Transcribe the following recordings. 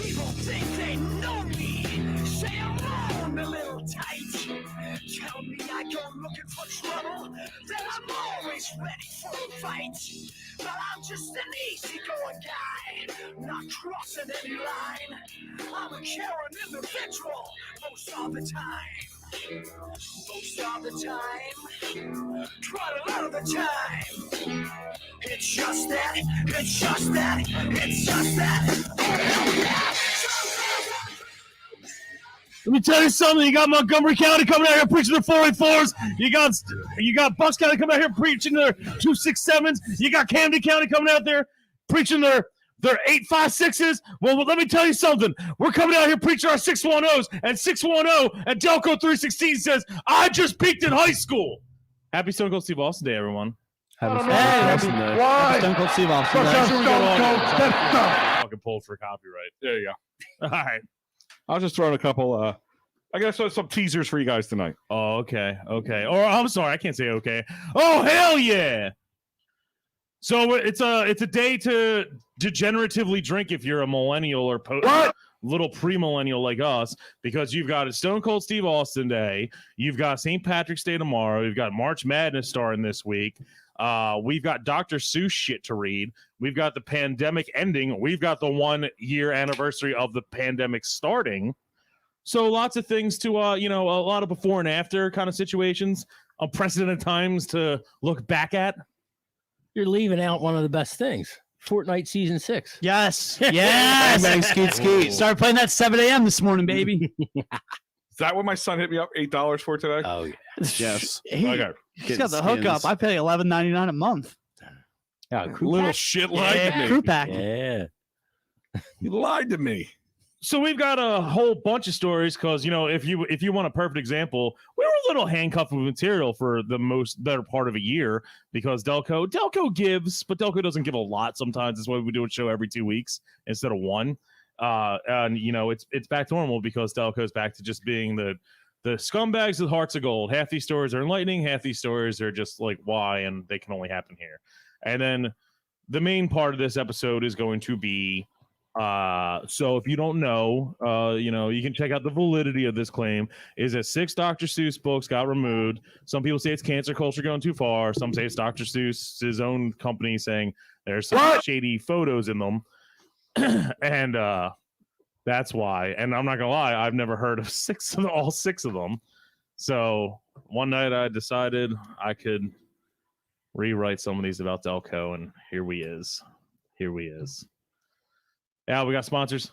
People think they know me, say I'm wrong a little tight. Tell me I go looking for trouble, then I'm always ready for a fight. But I'm just an easygoing guy, not crossing any line. I'm a caring individual most of the time. Most of the time, quite a lot of the time. It's just that, it's just that, it's just that. Oh, hell yeah! Let me tell you something. You got Montgomery County coming out here preaching their 484s. You got Bucks County coming out here preaching their 267s. You got Camden County coming out there preaching their 856s. Well, let me tell you something. We're coming out here preaching our 610s, and 610 and Delco 316 says, I just peaked in high school. Happy Stone Cold Steve Austin Day, everyone. Happy Stone Cold Steve Austin Day. Fucking pulled for copyright. There you go. All right. I'll just throw in a couple. I guess some teasers for you guys tonight. Oh, okay. Or I'm sorry, I can't say okay. Oh, hell yeah! So it's a day to degeneratively drink if you're a millennial or little pre-millennial like us, because you've got a Stone Cold Steve Austin Day, you've got St. Patrick's Day tomorrow, you've got March Madness starting this week. We've got Dr. Seuss shit to read. We've got the pandemic ending. We've got the 1 year anniversary of the pandemic starting. So lots of things to, a lot of before and after kind of situations, unprecedented times to look back at. You're leaving out one of the best things. Fortnite Season 6. Yes. Bang, skeet. Started playing that 7 a.m. this morning, baby. Is that what my son hit me up $8 for today? Oh, yeah. Yes. Okay. He's got the hookup. I pay $11.99 a month. Little shit lied to me. Crew pack. Yeah. You lied to me. So we've got a whole bunch of stories because, if you want a perfect example, we were a little handcuffed with material for the better part of a year because Delco gives, but Delco doesn't give a lot sometimes. That's why we do a show every 2 weeks instead of one. And it's back to normal because Delco's back to just being the scumbags with hearts of gold. Half these stories are enlightening, half these stories are just like why, and they can only happen here. And then the main part of this episode is going to be so if you don't know, you can check out the validity of this claim is that 6 Dr. Seuss books got removed. Some people say it's cancer culture going too far. Some say it's Dr. Seuss' own company saying there's some shady photos in them. And that's why. And I'm not gonna lie, I've never heard of all six of them. So one night I decided I could rewrite some of these about Delco, and here we is. Yeah, we got sponsors.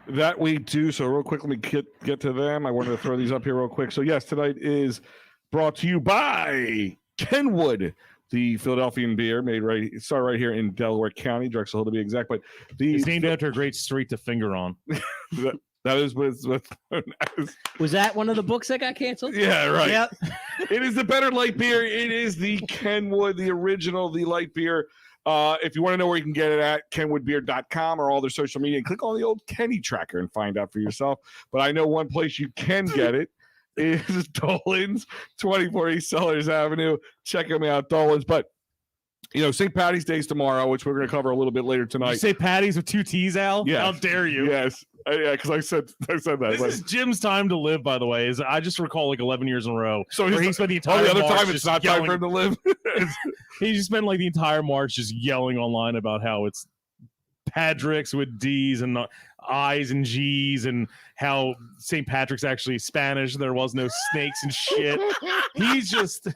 That we do. So real quick, let me get to them. I wanted to throw these up here real quick. So yes, tonight is brought to you by Kenwood, the Philadelphian beer started right here in Delaware County, Drexel Hill to be exact. But it's named after a great street to finger on. that is with Was that one of the books that got canceled? Yeah, right. Yep. It is the better light beer. It is the Kenwood, the original, the light beer. If you want to know where you can get it at, kenwoodbeer.com or all their social media, and click on the old Kenny tracker and find out for yourself. But I know one place you can get it is Dolan's, 24 East Sellers Avenue. Check them out, Dolan's. But, St. Patty's Day is tomorrow, which we're going to cover a little bit later tonight. Did you say Patty's with 2 T's, Al? Yes. How dare you? Yes. Yeah, because I said that. This is Jim's time to live, by the way. I just recall 11 years in a row. So he spent the entire other March time it's not time for him to live. He just spent the entire March just yelling online about how it's Patrick's with D's and I's and G's, and how St. Patrick's actually Spanish. There was no snakes and shit. He's just.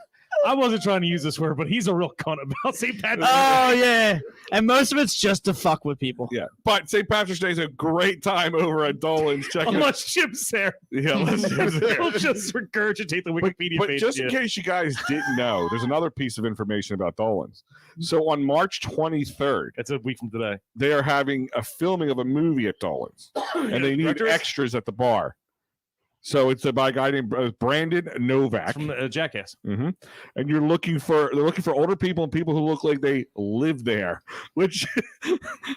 I wasn't trying to use this word, but he's a real cunt about St. Patrick's Day. Oh, yeah. And most of it's just to fuck with people. Yeah. But St. Patrick's Day is a great time over at Dolan's. Check it out. Unless Jim's there. Yeah, unless Jim's there. He'll just regurgitate the Wikipedia but page. Just in case you guys didn't know, there's another piece of information about Dolan's. So on March 23rd, that's a week from today, they are having a filming of a movie at Dolan's. And they need extras at the bar. So it's by a guy named Brandon Novak from Jackass. Mm-hmm. And they're looking for older people and people who look like they live there. Which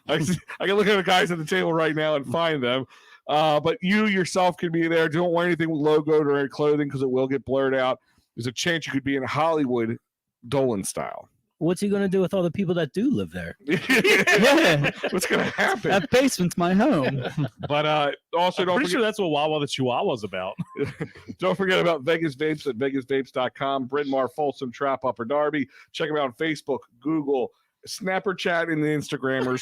I can look at the guys at the table right now and find them. But you yourself can be there. Don't wear anything logoed or any clothing because it will get blurred out. There's a chance you could be in Hollywood Dolan style. What's he going to do with all the people that do live there? Yeah. What's going to happen? That basement's my home. But also, I'm don't pretty forget, sure that's what Wawa the Chihuahua's about. don't forget about Vegas Vapes at vegasvapes.com. Bryn Mawr, Folsom, Trap, Upper Darby. Check them out on Facebook, Google, Snapper Chat, and the Instagrammers.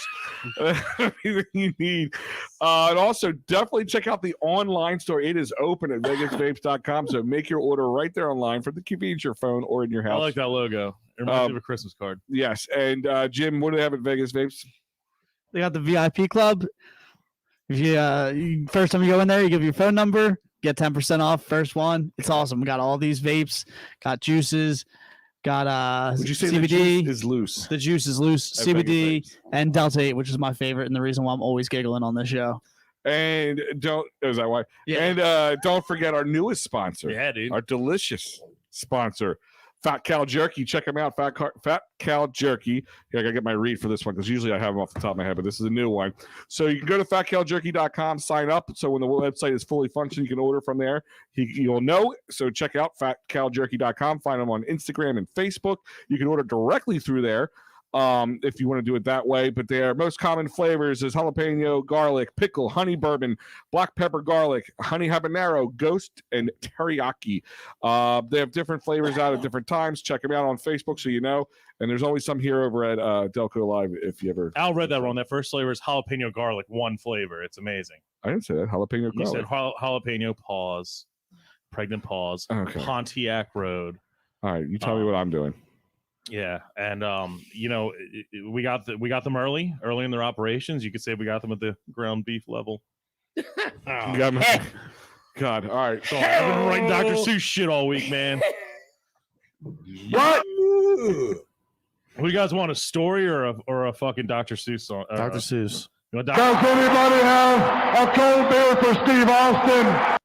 Everything you need. And also, definitely check out the online store. It is open at vegasvapes.com. So make your order right there online from the convenience of your phone or in your house. I like that logo. It reminds me of a Christmas card. Yes. And Jim, what do they have at Vegas Vapes? They got the VIP club. If you first time you go in there, you give your phone number, get 10% off first one. It's awesome. We got all these vapes, got juices, got Would you say CBD. the juice is loose? The juice is loose, At Vegas CBD, Vapes. and Delta 8, which is my favorite and the reason why I'm always giggling on this show. And is that why? Yeah. And don't forget our newest sponsor. Yeah, dude. Our delicious sponsor, Fat Cal Jerky. Check them out, Fat Cal Jerky. Yeah, I gotta get my read for this one because usually I have them off the top of my head, but this is a new one. So you can go to fatcaljerky.com, sign up. So when the website is fully functioning, you can order from there. You'll know. So check out fatcaljerky.com. Find them on Instagram and Facebook. You can order directly through there. If you want to do it that way, but their most common flavors is jalapeno, garlic, pickle, honey bourbon, black pepper garlic, honey habanero, ghost, and teriyaki. They have different flavors out at different times. Check them out on Facebook so you know. And there's always some here over at Delco Live if you ever. Al read that wrong. That first flavor is jalapeno garlic, one flavor. It's amazing. I didn't say that. Jalapeno You garlic. said jalapeno pause, pregnant pause, Okay. Pontiac Road. All right, you tell me what I'm doing. Yeah, and we got them early in their operations. You could say we got them at the ground beef level. You got me. God, all right. So I've been writing Dr. Seuss shit all week, man. What? What do you guys want? A story or a fucking Dr. Seuss song? Dr. Seuss. You want Does Dr. anybody have a cold beer for Steve Austin?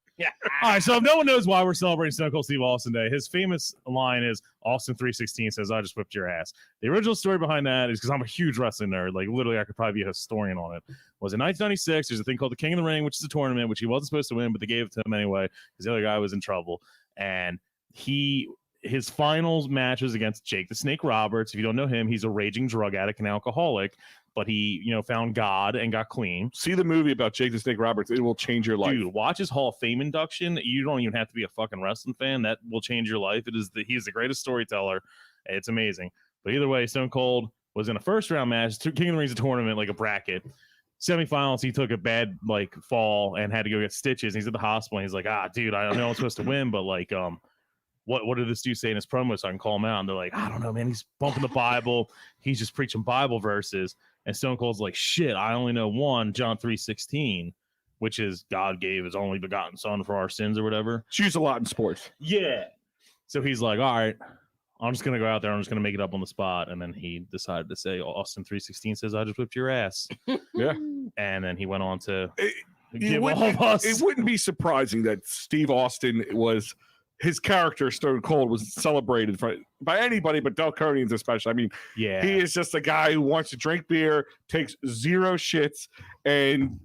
All right, so if no one knows why we're celebrating Stone Cold Steve Austin Day, his famous line is Austin 316 says, "I just whipped your ass." The original story behind that is because I'm a huge wrestling nerd. Like literally, I could probably be a historian on it. Was in 1996. There's a thing called the King of the Ring, which is a tournament which he wasn't supposed to win, but they gave it to him anyway because the other guy was in trouble. And his finals match was against Jake the Snake Roberts. If you don't know him, he's a raging drug addict and alcoholic. But he, found God and got clean. See the movie about Jake the Snake Roberts. It will change your life. Dude, watch his Hall of Fame induction. You don't even have to be a fucking wrestling fan. That will change your life. He's the greatest storyteller. It's amazing. But either way, Stone Cold was in a first round match. King of the Ring's a tournament, like a bracket. Semifinals, he took a bad fall and had to go get stitches. And he's at the hospital. And he's like, dude, I know I'm supposed to win, but what did this dude say in his promo so I can call him out? And they're like, I don't know, man. He's bumping the Bible. He's just preaching Bible verses. And Stone Cold's like, shit, I only know one, John 3:16, which is God gave his only begotten son for our sins or whatever. It's used a lot in sports. Yeah. So he's like, all right, I'm just going to go out there. I'm just going to make it up on the spot. And then he decided to say, Austin 3:16 says, I just whipped your ass. Yeah. And then he went on to It give all of us. wouldn't be surprising that Steve Austin his character Stone Cold was celebrated by anybody but Delconians especially. I mean, Yeah. he is just a guy who wants to drink beer, takes zero shits, and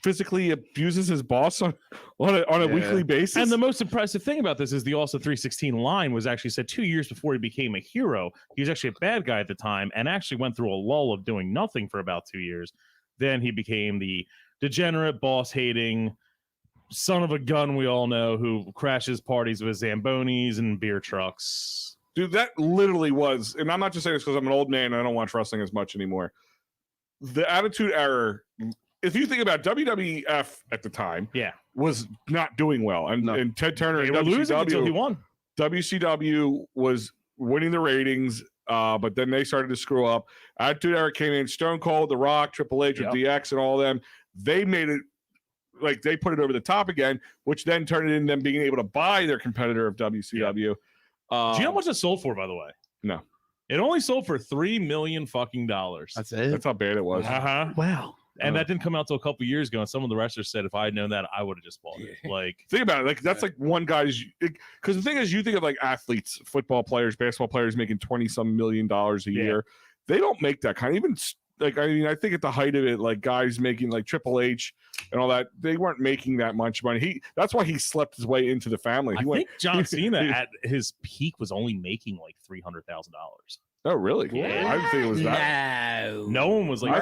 physically abuses his boss on a weekly basis. And the most impressive thing about this is the Austin 3:16 line was actually said 2 years before he became a hero. He was actually a bad guy at the time and actually went through a lull of doing nothing for about 2 years. Then he became the degenerate, boss-hating son of a gun we all know who crashes parties with Zambonis and beer trucks. Dude, that literally was, and I'm not just saying this because I'm an old man and I don't watch wrestling as much anymore. The Attitude Era, if you think about WWF at the time, was not doing well. And Ted Turner They and were losing until he won. WCW was winning the ratings, but then they started to screw up. Attitude Era came in, Stone Cold, The Rock, Triple H, with DX and all them. They made it, they put it over the top again, which then turned it into them being able to buy their competitor of WCW. Do you know how much it sold for, by the way? No. It only sold for $3 million fucking dollars. That's it. That's how bad it was. Uh-huh. Wow. And that didn't come out till a couple years ago. And some of the wrestlers said, if I had known that, I would have just bought it. Think about it. That's like one guy's, because the thing is, you think of athletes, football players, basketball players making $20-some million a year. They don't make that kind. Even like, I mean, I think at the height of it, like guys making like Triple H and all that, they weren't making that much money. That's why he slept his way into the family. I think John Cena at his peak was only making like $300,000. Oh, really? Yeah. I didn't think it was that. No one was like,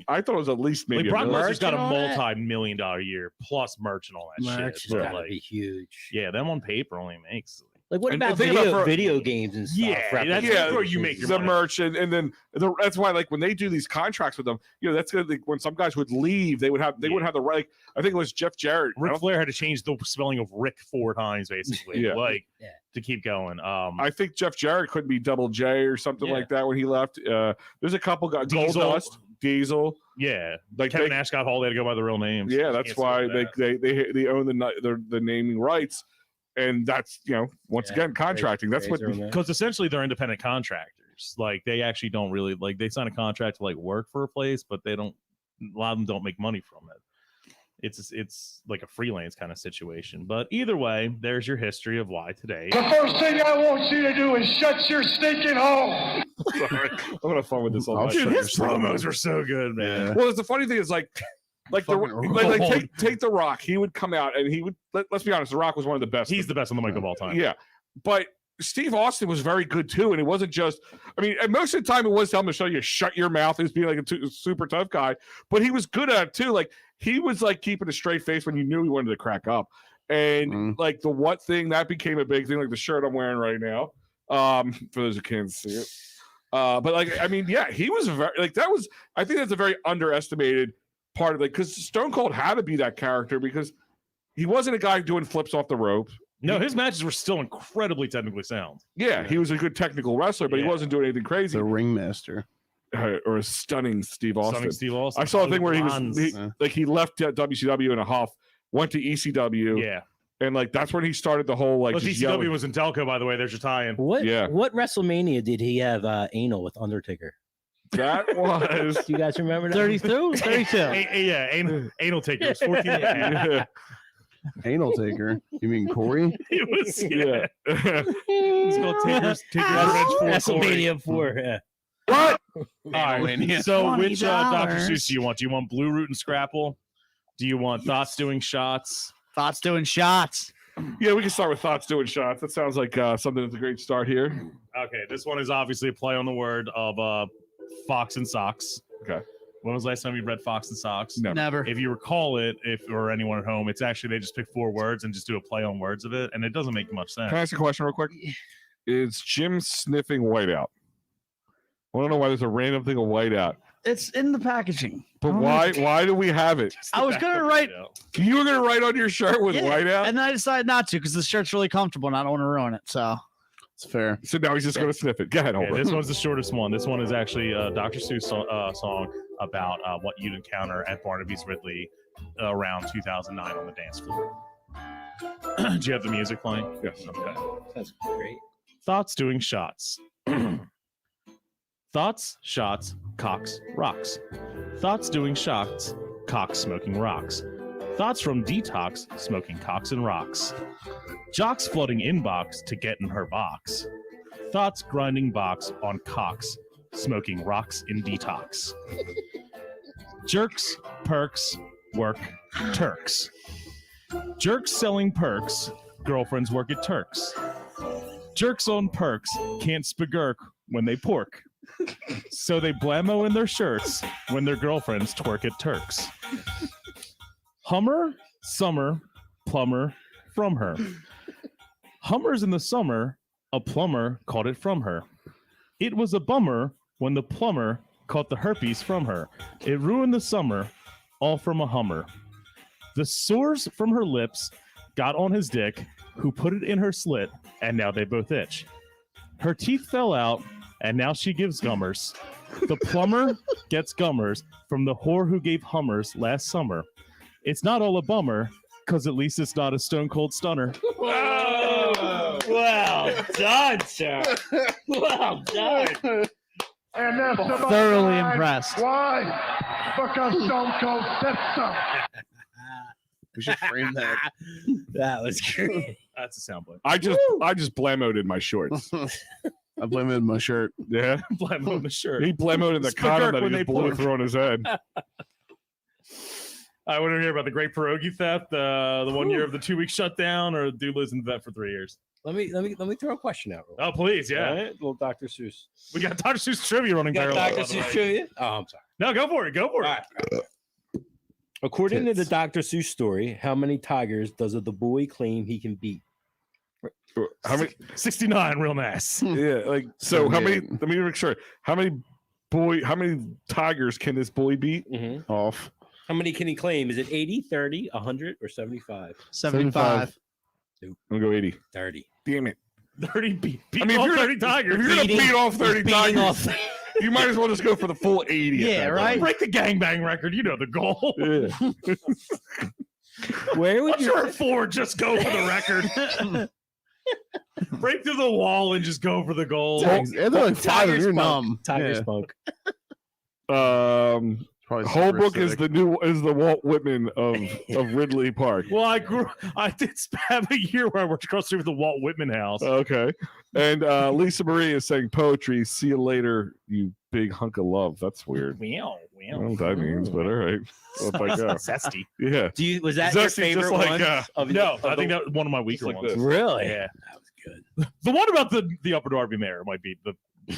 I thought it was at least maybe. Brock a million. Lesnar's got a and all that? multi-million-dollar year plus merch and all that Merch shit. has But, gotta like, be huge. yeah, them on paper only makes. Like what And about think about video games and stuff? Yeah, that's where you make your the money. merch, and then that's why, like, when they do these contracts with them, that's good. Like, when some guys would leave, they wouldn't have the right. I think it was Jeff Jarrett. Ric Flair had to change the spelling of Rick 4 times, basically, Yeah. to keep going. I think Jeff Jarrett could be Double J or something like that when he left. There's a couple guys, Goldust, Diesel. Yeah, like Kevin Nash got Hall. They had to go by the real names. Yeah, that's why they own the naming rights. And that's, once again, contracting. That's what, because essentially they're independent contractors. Like they actually don't really like they sign a contract to like work for a place, but they don't. A lot of them don't make money from it. It's like a freelance kind of situation. But either way, there's your history of why today. The first thing I want you to do is shut your stinking hole. Sorry, I'm gonna have fun with this all night. Dude, his promos are so good, man. Well, the funny thing is like take The Rock. He would come out and he would. Let's be honest, The Rock was one of the best. He's the best on the mic of all time. Yeah, but Steve Austin was very good too, and it wasn't just. I mean, and most of the time it was telling him to show you shut your mouth as being like a super tough guy, but he was good at it too. Like he was like keeping a straight face when you knew he wanted to crack up, and like the what thing that became a big thing, like the shirt I'm wearing right now. For those who can't see it, but like I mean, yeah, he was very like that was. I think that's a very underestimated part of it because Stone Cold had to be that character because he wasn't a guy doing flips off the rope. No, his matches were still incredibly technically sound. Yeah, he was a good technical wrestler, but he wasn't doing anything crazy. The ringmaster. Or a stunning Steve Austin. Stunning Steve Austin. I saw a thing where he left WCW in a huff, went to ECW. Yeah. And like that's when he started the whole like. Well, ECW was in Delco, by the way. There's your tie-in. What WrestleMania did he have anal with Undertaker? That was. Do you guys remember that? 32? 32. Yeah, anal taker. It was 14. Yeah. Anal taker. You mean Corey? It was Yeah. It's called Taker's WrestleMania 4. Yeah. What? All right. So which Dr. Seuss do you want? Do you want Blue Root and Scrapple? Do you want Thoughts Doing Shots? Thoughts doing shots. Yeah, we can start with Thoughts Doing Shots. That sounds like something that's a great start here. Okay, this one is obviously a play on the word of Fox and Socks. Okay. When was the last time you read Fox and Socks? Never. If you recall it, or anyone at home, it's actually they just pick 4 words and just do a play on words of it, and it doesn't make much sense. Can I ask a question real quick? Is Jim sniffing whiteout? I don't know why there's a random thing of whiteout. It's in the packaging. But why do we have it? I was gonna write. You were gonna write on your shirt with whiteout, and then I decided not to because the shirt's really comfortable and I don't want to ruin it. So it's fair. So now he's just gonna sniff it. Go ahead, Okay, this one's the shortest one. This one is actually a Dr. Seuss song about what you'd encounter at Barnaby's Ridley around 2009 on the dance floor. Do you have the music playing? Yes. Okay. That's great. Thoughts Doing Shots. Thoughts, shots, cocks, rocks. Thoughts doing shots, cocks smoking rocks. Thoughts from detox, smoking cocks and rocks. Jocks flooding inbox to get in her box. Thoughts grinding box on cocks, smoking rocks in detox. Jerks, perks, work, Turks. Jerks selling perks, girlfriends work at Turks. Jerks on perks can't spagurk when they pork. So they blammo in their shirts when their girlfriends twerk at Turks. Hummer, summer, plumber, from her. Hummers in the summer, a plumber caught it from her. It was a bummer when the plumber caught the herpes from her. It ruined the summer, all from a Hummer. The sores from her lips got on his dick, who put it in her slit, and now they both itch. Her teeth fell out, and now she gives gummers. The plumber gets gummers from the whore who gave Hummers last summer. It's not all a bummer, because at least it's not a stone cold stunner. Whoa! Well done, sir. Well done. And that's about Thoroughly time. impressed. Why? Because Stone Cold said so. We should frame that. That was great. That's a soundbite. I just blammoed in my shorts. I blame it on my shirt. Yeah. Blame on the shirt. He blemoed in the It's condom McGurk that when he they just blew pour. through on his head. I want to hear about the great pierogi theft, the 1 year of the 2 week shutdown, or dude lives in the vet for 3 years. Let me throw a question out. Oh, please, yeah. All right, little Dr. Seuss. We got Dr. Seuss trivia running Got parallel. Dr. by the Seuss way. trivia? Oh, I'm sorry. No, go for it. Go for it. All right. According to the Dr. Seuss story, how many tigers does the boy claim he can beat? How many? 69, real nice. Yeah, like so. How many? Let me make sure. How many tigers can this boy beat? Mm-hmm. Off. How many can he claim? Is it 80, 30, 100, or 75? 75. I'm gonna go 80. 30. Damn it! 30 beat I mean, all if you're 30 tigers. If you're gonna beat off 30 Beating tigers, off. you might as well just go for the full 80. at Yeah, that right? Break the gangbang record. You know the goal. point. Yeah. Where would I'm you? sure 4 just go for the record. Break through the wall and just go for the goal. They're like 5 Tiger and you're spunk. numb. Tiger Yeah. spunk. Probably Holbrook super is the Walt Whitman of Ridley Park. Well, I did have a year where I worked across the street with the Walt Whitman house. Okay. And Lisa Marie is saying poetry. See you later, you big hunk of love. That's weird. Meow, I don't know what that means, but all right. Well, if I go. Zesty. Yeah. Was that your Zesty, just favorite like, one? Of No, of I think the- that was one of my weaker like ones. this. Really? Yeah. That was good. The one about the Upper Darby Mayor might be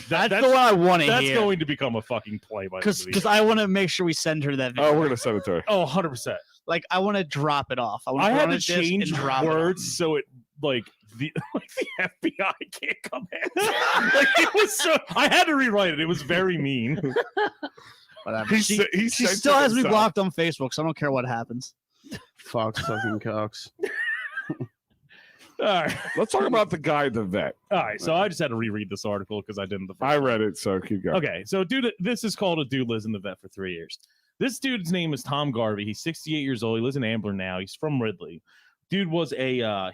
That's the one I want to that's hear. going to become a fucking play by the end of the Because year. I want to make sure we send her that video. Oh, we're gonna send it to her. Oh, 100%. Like, I want to drop it off. I put it had on to a disc and change drop it off. words so it like the FBI can't come in. Like it was so I had to rewrite it. It was very mean. Whatever. He She censored still has me himself. blocked on Facebook, so I don't care what happens. Fox fucking cocks. All right. Let's talk about the guy, the vet. All right. So I just had to reread this article because I didn't the first I read it, so keep going. Okay, so dude, this is called a dude lives in the vet for 3 years. This dude's name is Tom Garvey. He's 68 years old. He lives in Ambler now. He's from Ridley. Dude was I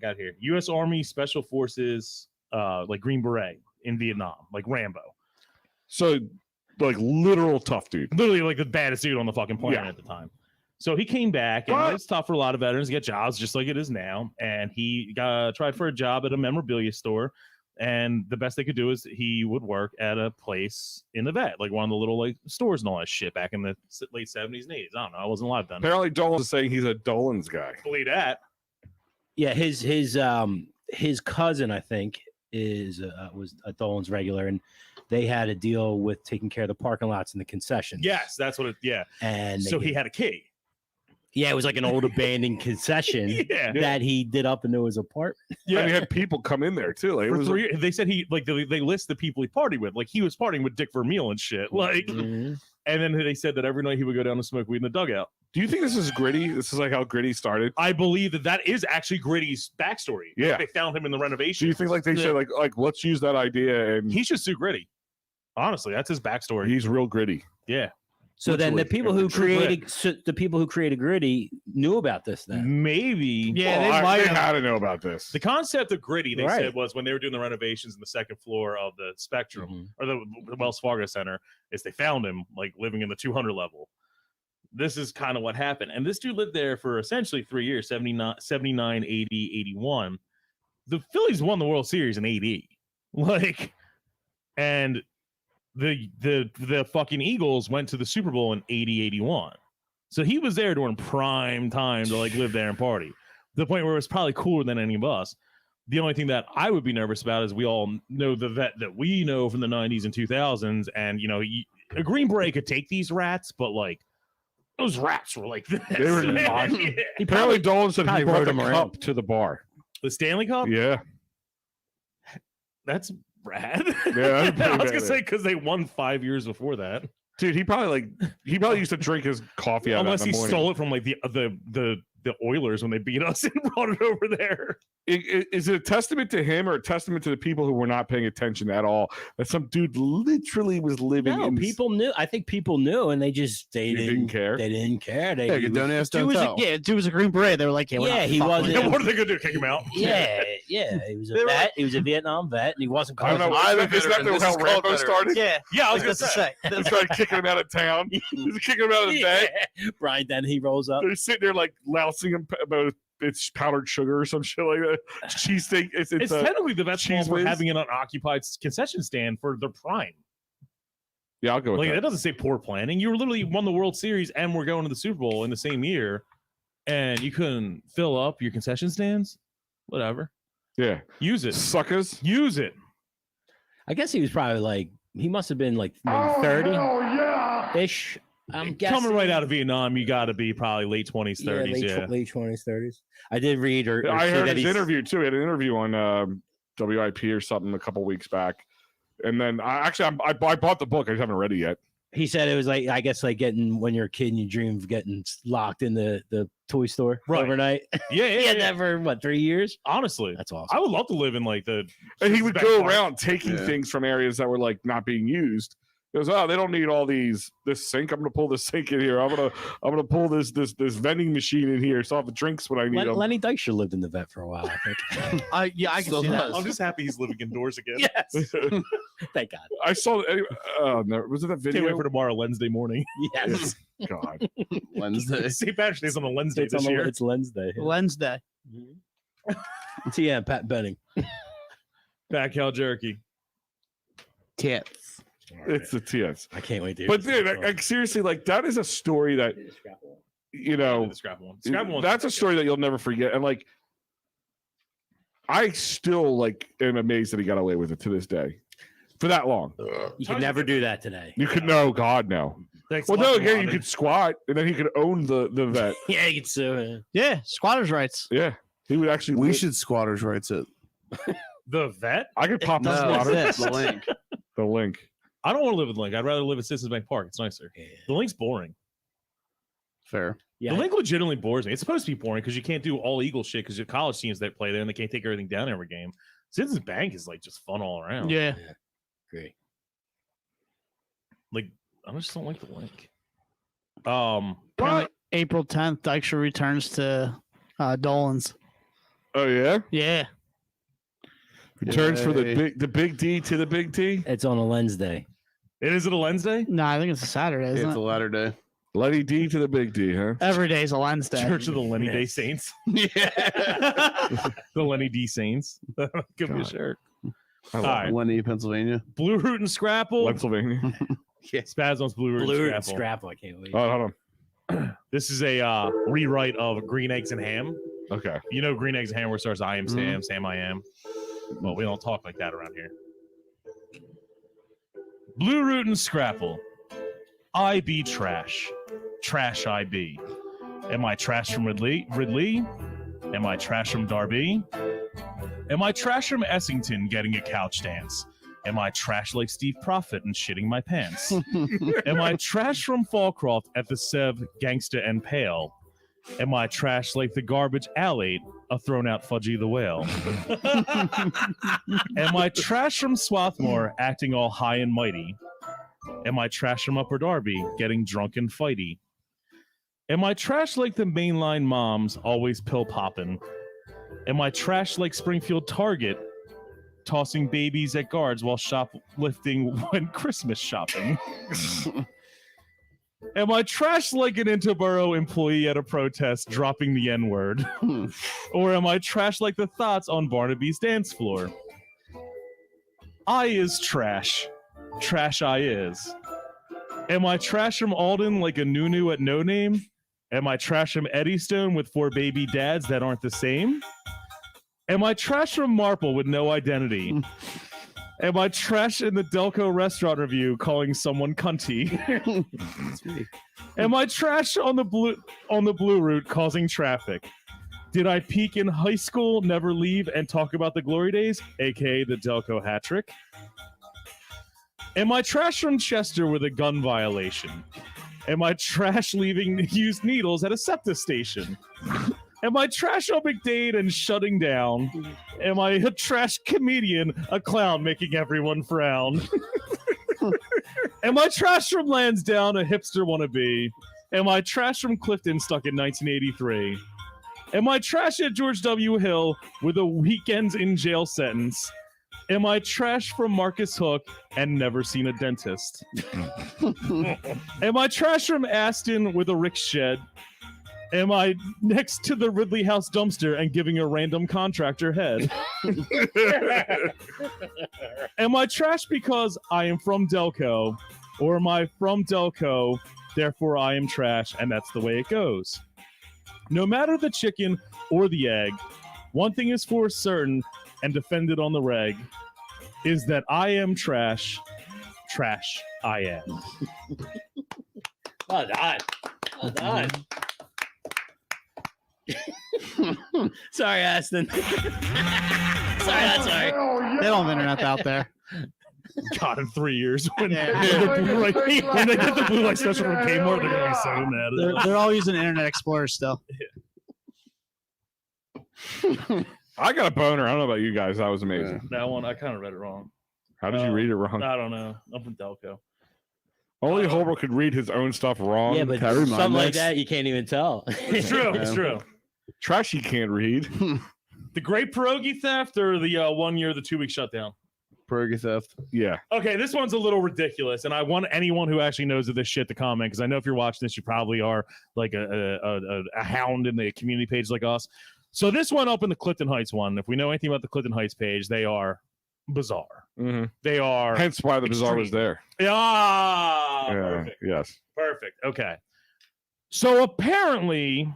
got it here, U.S. Army Special Forces, like Green Beret in Vietnam, like Rambo. So, like literal tough dude. Literally like the baddest dude on the fucking planet Yeah. at the time. So he came back, and What? it's tough for a lot of veterans to get jobs, just like it is now. And he tried for a job at a memorabilia store, and the best they could do is he would work at a place in the vet, like one of the little like stores and all that shit back in the late 70s and 80s. I don't know. I wasn't alive then. Apparently, Dolan's saying he's a Dolan's guy. Believe that. Yeah, his cousin, I think, was a Dolan's regular, and they had a deal with taking care of the parking lots and the concessions. Yes, that's what it. Yeah. And So he had a key. yeah, it was like an old abandoned concession Yeah. that he did up into his apartment. Yeah. And he had people come in there too. Like it For was 3 years, they said he like they list the people he partied with. Like he was partying with Dick Vermeil and shit. Like, and then they said that every night he would go down and smoke weed in the dugout. Do you think this is Gritty? This is like how Gritty started. I believe that is actually Gritty's backstory. Yeah. They found him in the renovation. Do you think like they said like let's use that idea and He should sue Gritty. Honestly, that's his backstory. he's real Gritty? Yeah. So then the Literally. people who True created Gritty knew about this then. Maybe. Yeah, Well, they might they have. had to know about this. The concept of Gritty, they Right. said, was when they were doing the renovations in the second floor of the Spectrum Mhm. or the Wells Fargo Center, is they found him like living in the 200 level. This is kind of what happened. And this dude lived there for essentially 3 years, 79, 80, 81. The Phillies won the World Series in 80. Like, and the fucking Eagles went to the Super Bowl in 80, 81. So he was there during prime time to like live there and party. To the point where it was probably cooler than any of us. The only thing that I would be nervous about is we all know the vet that we know from the 90s and 2000s. And, you know, a Green Beret could take these rats, but like those rats were like this. They were not. Yeah. Apparently, Dolan said he probably brought rode the him cup around. to the bar. The Stanley Cup? Yeah. That's rad. Yeah, that's pretty I was gonna bad. say because they won 5 years before that. Dude, he probably used to drink his coffee out Unless in he the morning. stole it from like the Oilers when they beat us and brought it over there. Is it a testament to him or a testament to the people who were not paying attention at all that some dude literally was living No, in people knew. I think people knew, and they didn't care? They didn't care. They, Yeah, he you was- don't ask, Dude don't was tell. dude was a Green Beret. They were like, yeah, we're Yeah, not he fucking wasn't- with Yeah, what are they gonna do? Kick him out? yeah, yeah. He was a They were- vet. He was a Vietnam vet, and he wasn't I don't know. called. Isn't that how Rambo started? Yeah, Yeah, I was gonna that's to say. say. He started kicking him out of town. He's kicking him out of the bed. Brian, then he rolls up. They're sitting there like lousing him about it's powdered sugar or some shit like that. Cheesesteak. It's technically the best cheese for whiz. having an unoccupied concession stand for their prime. Yeah, I'll go with Like that. that doesn't say poor planning. You were literally won the World Series and we're going to the Super Bowl in the same year, and you couldn't fill up your concession stands. Whatever. Yeah, Use it. suckers. Use it. I guess he was probably like he must have been like maybe Oh, 30 hell yeah. ish. I'm guessing. Coming right out of Vietnam, you got to be probably late 20s, 30s. Yeah. late 20s, 30s. I did read or I see heard that his he's- interview too. He had an interview on WIP or something a couple weeks back, and then I bought the book. I just haven't read it yet. He said it was like I guess like getting when you're a kid and you dream of getting locked in the toy store Right. overnight. Yeah, He had yeah. that for what 3 years? Honestly, That's I awesome. would love to live in like the. And he would back go part. around taking Yeah. things from areas that were like not being used. He goes, oh, they don't need all this sink. I'm gonna pull this sink in here. I'm gonna pull this vending machine in here. So I have the drinks when I need them. Lenny Dykstra lived in the vet for a while, I think. Yeah, I can Still see that. does. I'm just happy he's living indoors again. yes. Thank God. I saw. Oh no, was it that Can't video? wait for tomorrow, Wednesday morning. Yes. God, Wednesday. St. Patrick's Day's on a Wednesday It's, this year. it's Wednesday. Wednesday. TM Pat Benning. Back cow jerky. Tits. it's the TS. I can't wait to hear But this dude, next like seriously, like that is a story that you know. The Scrabble one. Scrabble one. That's a story that you'll never forget. And like, I still like am amazed that he got away with it to this day, for that long. You can never do that today. You could no, God no. Thanks Well, a lot no, for again, you wanting. could squat, and then he could own the vet. Yeah, you can sue him. Yeah, squatters' rights. Yeah, he would actually. We live- should squatters' rights it. The vet. I could pop No, the it's squatter. this. The link. The link. I don't want to live with Link. I'd rather live at Citizens Bank Park. It's nicer. Yeah. The Link's boring. Fair. Yeah. The Link legitimately bores me. It's supposed to be boring because you can't do all Eagle shit because your college teams that play there and they can't take everything down every game. Citizens Bank is like just fun all around. Yeah. Great. Like I just don't like the Link. Apparently April 10th, Dykstra returns to Dolan's. Oh yeah. Yeah. Returns for Yay. the big D to the big T. It's on a Wednesday. Is it a Wednesday? No, I think it's a Saturday, isn't It's it? a latter day. Letty D to the big D, huh? Every day's a Wednesday. Church of the Lenny Day Yes. Saints. Yeah. The Lenny D Saints. Give me a God. shirt. I love All right. Lenny, Pennsylvania. Blue Root and Scrapple. Pennsylvania. Spaz on Blue Root Blue and and Scrapple. Scrapple. I can't wait. Oh, hold on. This is a rewrite of Green Eggs and Ham. Okay. You know Green Eggs and Ham where it starts I am Mhm. Sam, Sam I am. Well, we don't talk like that around here. Blue Root and Scrapple. I be trash. Trash I be. Am I trash from Ridley? Am I trash from Darby? Am I trash from Essington getting a couch dance? Am I trash like Steve Profit and shitting my pants? Am I trash from Fallcroft at the Sev Gangsta and Pale? Am I trash like the garbage alley, a thrown out Fudgy the Whale? Am I trash from Swarthmore acting all high and mighty? Am I trash from Upper Darby getting drunk and fighty? Am I trash like the mainline moms always pill popping? Am I trash like Springfield Target tossing babies at guards while shoplifting when Christmas shopping? Am I trash like an Interborough employee at a protest dropping the N-word? Or am I trash like the thoughts on Barnaby's dance floor? I is trash. Trash I is. Am I trash from Alden like a Nunu at No Name? Am I trash from Eddystone with 4 baby dads that aren't the same? Am I trash from Marple with no identity? Am I trash in the Delco restaurant review calling someone cunty? Am I trash on the blue route causing traffic? Did I peak in high school, never leave, and talk about the glory days, aka the Delco hat trick? Am I trash from Chester with a gun violation? Am I trash leaving used needles at a septic station? Am I trash on McDade and shutting down? Am I a trash comedian, a clown making everyone frown? Am I trash from Lansdowne, a hipster wannabe? Am I trash from Clifton stuck in 1983? Am I trash at George W. Hill with a weekends in jail sentence? Am I trash from Marcus Hook and never seen a dentist? Am I trash from Aston with a rick shed? Am I next to the Ridley House dumpster and giving a random contractor head? Am I trash because I am from Delco? Or am I from Delco, therefore I am trash, and that's the way it goes? No matter the chicken or the egg, one thing is for certain and defended on the reg is that I am trash. Trash I am. Well done. Well done. Sorry, Aston. sorry. They don't have internet out there. God, in 3 years when, Yeah. when they get the blue light special from Kmart, they're gonna be so mad at us. They're all using Internet Explorer still. I got a boner. I don't know about you guys. That was amazing. That one I kind of read it wrong. How did you read it wrong? I don't know. I'm from Delco. Only Holbrook could read his own stuff wrong. Yeah, but Can I read mine something like next? that you can't even tell. It's true. It's true. Trashy can't read. The Great Pierogi Theft or the 1 year, the 2 week shutdown? Pierogi theft. Yeah. Okay, this one's a little ridiculous, and I want anyone who actually knows of this shit to comment, because I know if you're watching this, you probably are like a hound in the community page like us. So this one up in the Clifton Heights one, if we know anything about the Clifton Heights page, they are bizarre. Mm-hmm. They are. Hence why the bazaar was there. Yeah. Perfect. Yes. Perfect. Okay. So apparently,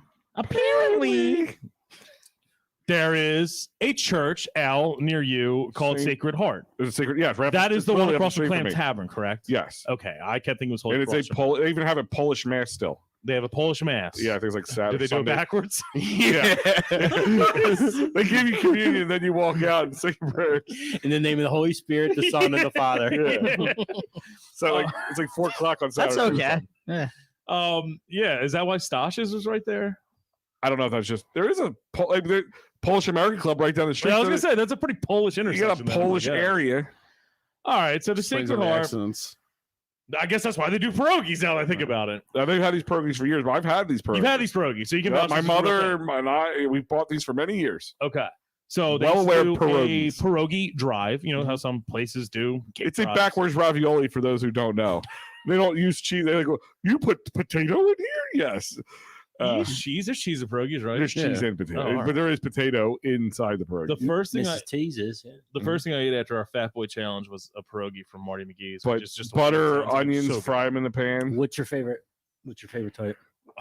there is a church out near you called Saint- Sacred Heart. It's a secret. Yeah. That is the one across the street from Clam me. Tavern, correct? Yes. Okay. I kept thinking it was Holy And it's Cross. a They even have a Polish mass still. They have a Polish mass. Yeah, I think it's like Saturday. Do they do it backwards? Yeah. They give you communion, then you walk out and say prayers. In the name of the Holy Spirit, the Son, and the Father. Yeah. So like it's like 4 o'clock on That's Saturday. okay. Yeah. Yeah. Is that why Stashes is right there? I don't know if that's just there is a Polish American club right down the street. Yeah, I was gonna say that's a pretty Polish you intersection. got a Polish yeah. area. All right, so the Explains Sacred all the Heart. accidents. I guess that's why they do pierogies. Now that I think about it. Now, they've had these pierogies for years, but I've had these pierogies. You've had these pierogies, so you can. Yeah, vouch my this is a real mother thing. and I, we bought these for many years. Okay, so they Well aware do pierogies. a pierogi drive. You know how some places do. Cake It's a drives. backwards ravioli for those who don't know. They don't use cheese. They go, you put potato in here? Yes. You use cheese. There's cheese of pierogies, right? There's cheese and potato, Oh, all right. but there is potato inside the pierogi. The first thing I Mrs. Teases. Yeah. the first thing I ate after our Fat Boy Challenge was a pierogi from Marty McGee's. But Which is just butter, sounds like onions, so fry them in the pan. What's your favorite type? good.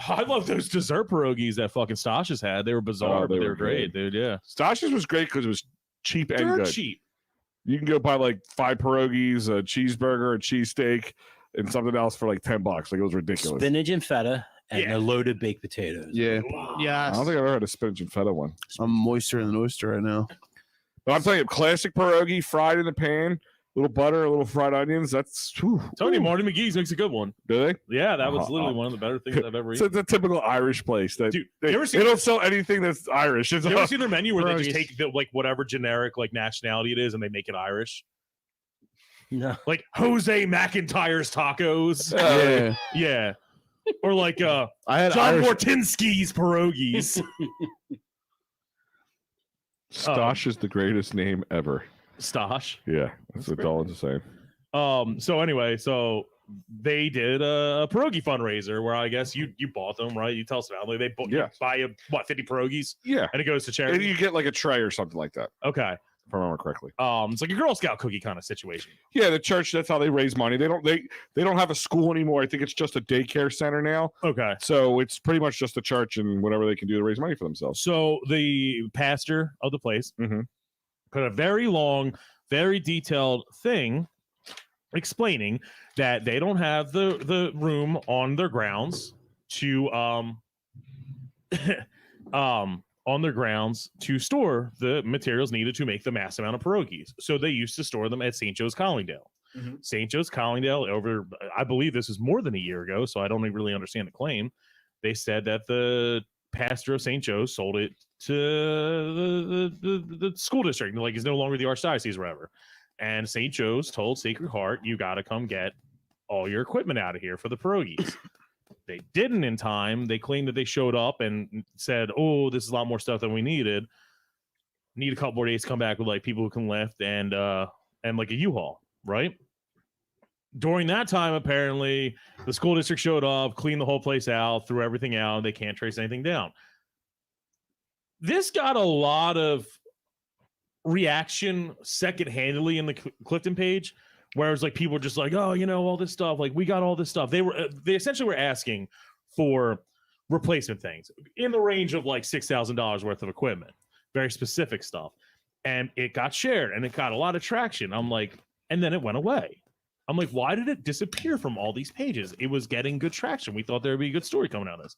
I love those dessert pierogies that fucking Stashes had. They were bizarre, Oh, but they they were were great, dude. Yeah, Stashes was great because it was cheap and they're good. cheap. You can go buy like 5 pierogies, a cheeseburger, a cheesesteak, and something else for like $10. Like it was ridiculous. Spinach and feta and Yeah. a loaded baked potatoes. Yeah, I Yes. don't think I've ever had a spinach and feta one. I'm moister than an oyster right now. But I'm telling you, classic pierogi, fried in the pan, little butter, a little fried onions. That's whew, Tony whew. Marty McGee's makes a good one. Do they? Yeah, that was Oh, literally oh. one of the better things I've ever So eaten. it's a typical Irish place. That Dude, they, you ever seen- they don't sell anything that's Irish. It's You ever all- seen their menu where they just Pierogies. take the, like whatever generic like nationality it is and they make it Irish? No. Like Jose McIntyre's tacos. Yeah, Yeah. Or like I had John Irish. Mortinsky's pierogies. Stosh is the greatest name ever. Stosh. Yeah, that's what Dolan's saying. So anyway, so they did a pierogi fundraiser where I guess you bought them, right? You tell us about it. They Yeah. buy you 50 pierogies Yeah, and it goes to and charity. you get like a tray or something like that, Okay. if I remember correctly. It's like a Girl Scout cookie kind of situation. Yeah, the church. That's how they raise money. They don't have a school anymore. I think it's just a daycare center now. Okay. So it's pretty much just a church and whatever they can do to raise money for themselves. So the pastor of the place Mhm. put a very long, very detailed thing explaining that they don't have the room on their grounds to on their grounds to store the materials needed to make the mass amount of pierogies. So they used to store them at St. Joe's Collingdale. Mhm. St. Joe's Collingdale, over, I believe this is more than a year ago, so I don't really understand the claim. They said that the pastor of St. Joe's sold it to the school district, like he's no longer the archdiocese or whatever. And St. Joe's told Sacred Heart, you got to come get all your equipment out of here for the pierogies. They didn't in time. They claimed that they showed up and said, oh, this is a lot more stuff than we needed. Need a couple more days to come back with like people who can lift and like a U-Haul, right? during that time, apparently, the school district showed up, cleaned the whole place out, threw everything out. They can't trace anything down. This got a lot of reaction second-handedly in the Clifton page, whereas like people were just like, oh, you know, all this stuff, like we got all this stuff. They essentially were asking for replacement things in the range of like $6,000 worth of equipment, very specific stuff. And it got shared and it got a lot of traction. I'm like, and then it went away. I'm like, why did it disappear from all these pages? It was getting good traction. We thought there would be a good story coming out of this.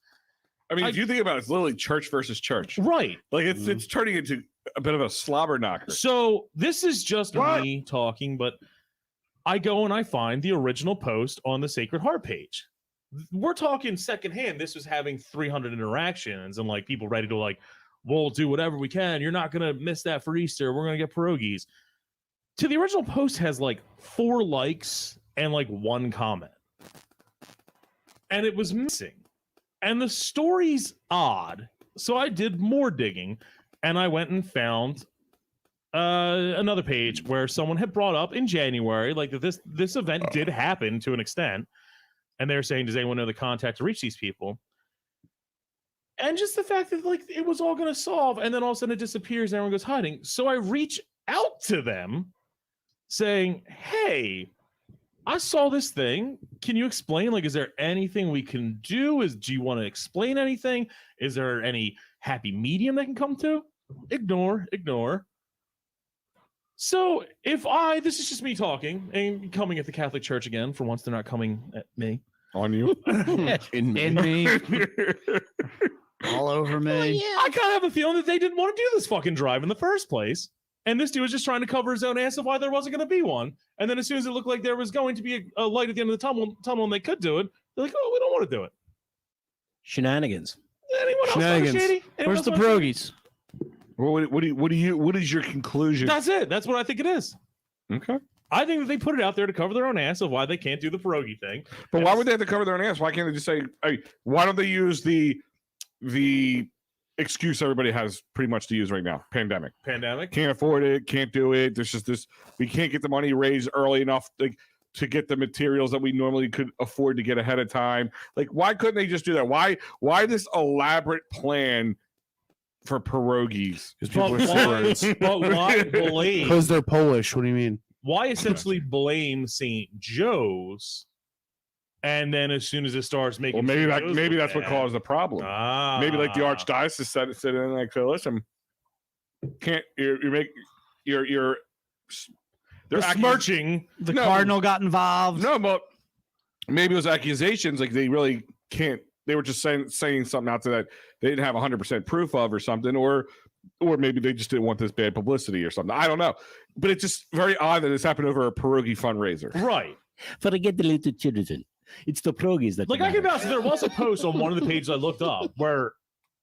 I mean, if you think about it, it's literally church versus church. Right. Like it's turning into a bit of a slobber knocker. So this is just me talking, but I go and I find the original post on the Sacred Heart page. We're talking secondhand. This was having 300 interactions and like people ready to like, we'll do whatever we can. You're not going to miss that for Easter. We're going to get pierogies. To the original post has like 4 likes and like 1 comment. And it was missing. And the story's odd. So I did more digging and I went and found another page where someone had brought up in January, like that this event did happen to an extent. And they're saying, does anyone know the contact to reach these people? And just the fact that like it was all going to solve and then all of a sudden it disappears and everyone goes hiding. So I reach out to them saying, hey, I saw this thing. Can you explain? Like, is there anything we can do? Do you want to explain anything? Is there any happy medium that can come to? Ignore. So this is just me talking and coming at the Catholic Church again. For once, they're not coming at me. On you. In me. All over me. I kind of have a feeling that they didn't want to do this fucking drive in the first place. And this dude was just trying to cover his own ass of why there wasn't going to be one. And then as soon as it looked like there was going to be a light at the end of the tunnel and they could do it, they're like, oh, we don't want to do it. Shenanigans. Anyone else find it shady? Anyone Where's else the find it shady? pierogies? Well, what is your conclusion? That's it. That's what I think it is. Okay. I think that they put it out there to cover their own ass of why they can't do the pierogi thing. But why would they have to cover their own ass? Why can't they just say, hey, why don't they use the excuse everybody has pretty much to use right now? Pandemic. Can't afford it. Can't do it. There's just this. We can't get the money raised early enough to get the materials that we normally could afford to get ahead of time. Like, why couldn't they just do that? Why this elaborate plan for pierogies? Because people are stewards. But why blame? Because they're Polish. What do you mean? Why essentially blame St. Joe's? And then as soon as it starts making, well, maybe that's what caused the problem. Maybe like the archdiocese said in like, so listen, can't you're they're besmirching. The cardinal got involved. No, but maybe it was accusations like they really can't. They were just saying something out there that they didn't have 100% proof of or something, or maybe they just didn't want this bad publicity or something. I don't know, but it's just very odd that this happened over a pierogi fundraiser. Right. Forget the little children. It's the pierogies that like I can vouch. There was a post on one of the pages I looked up where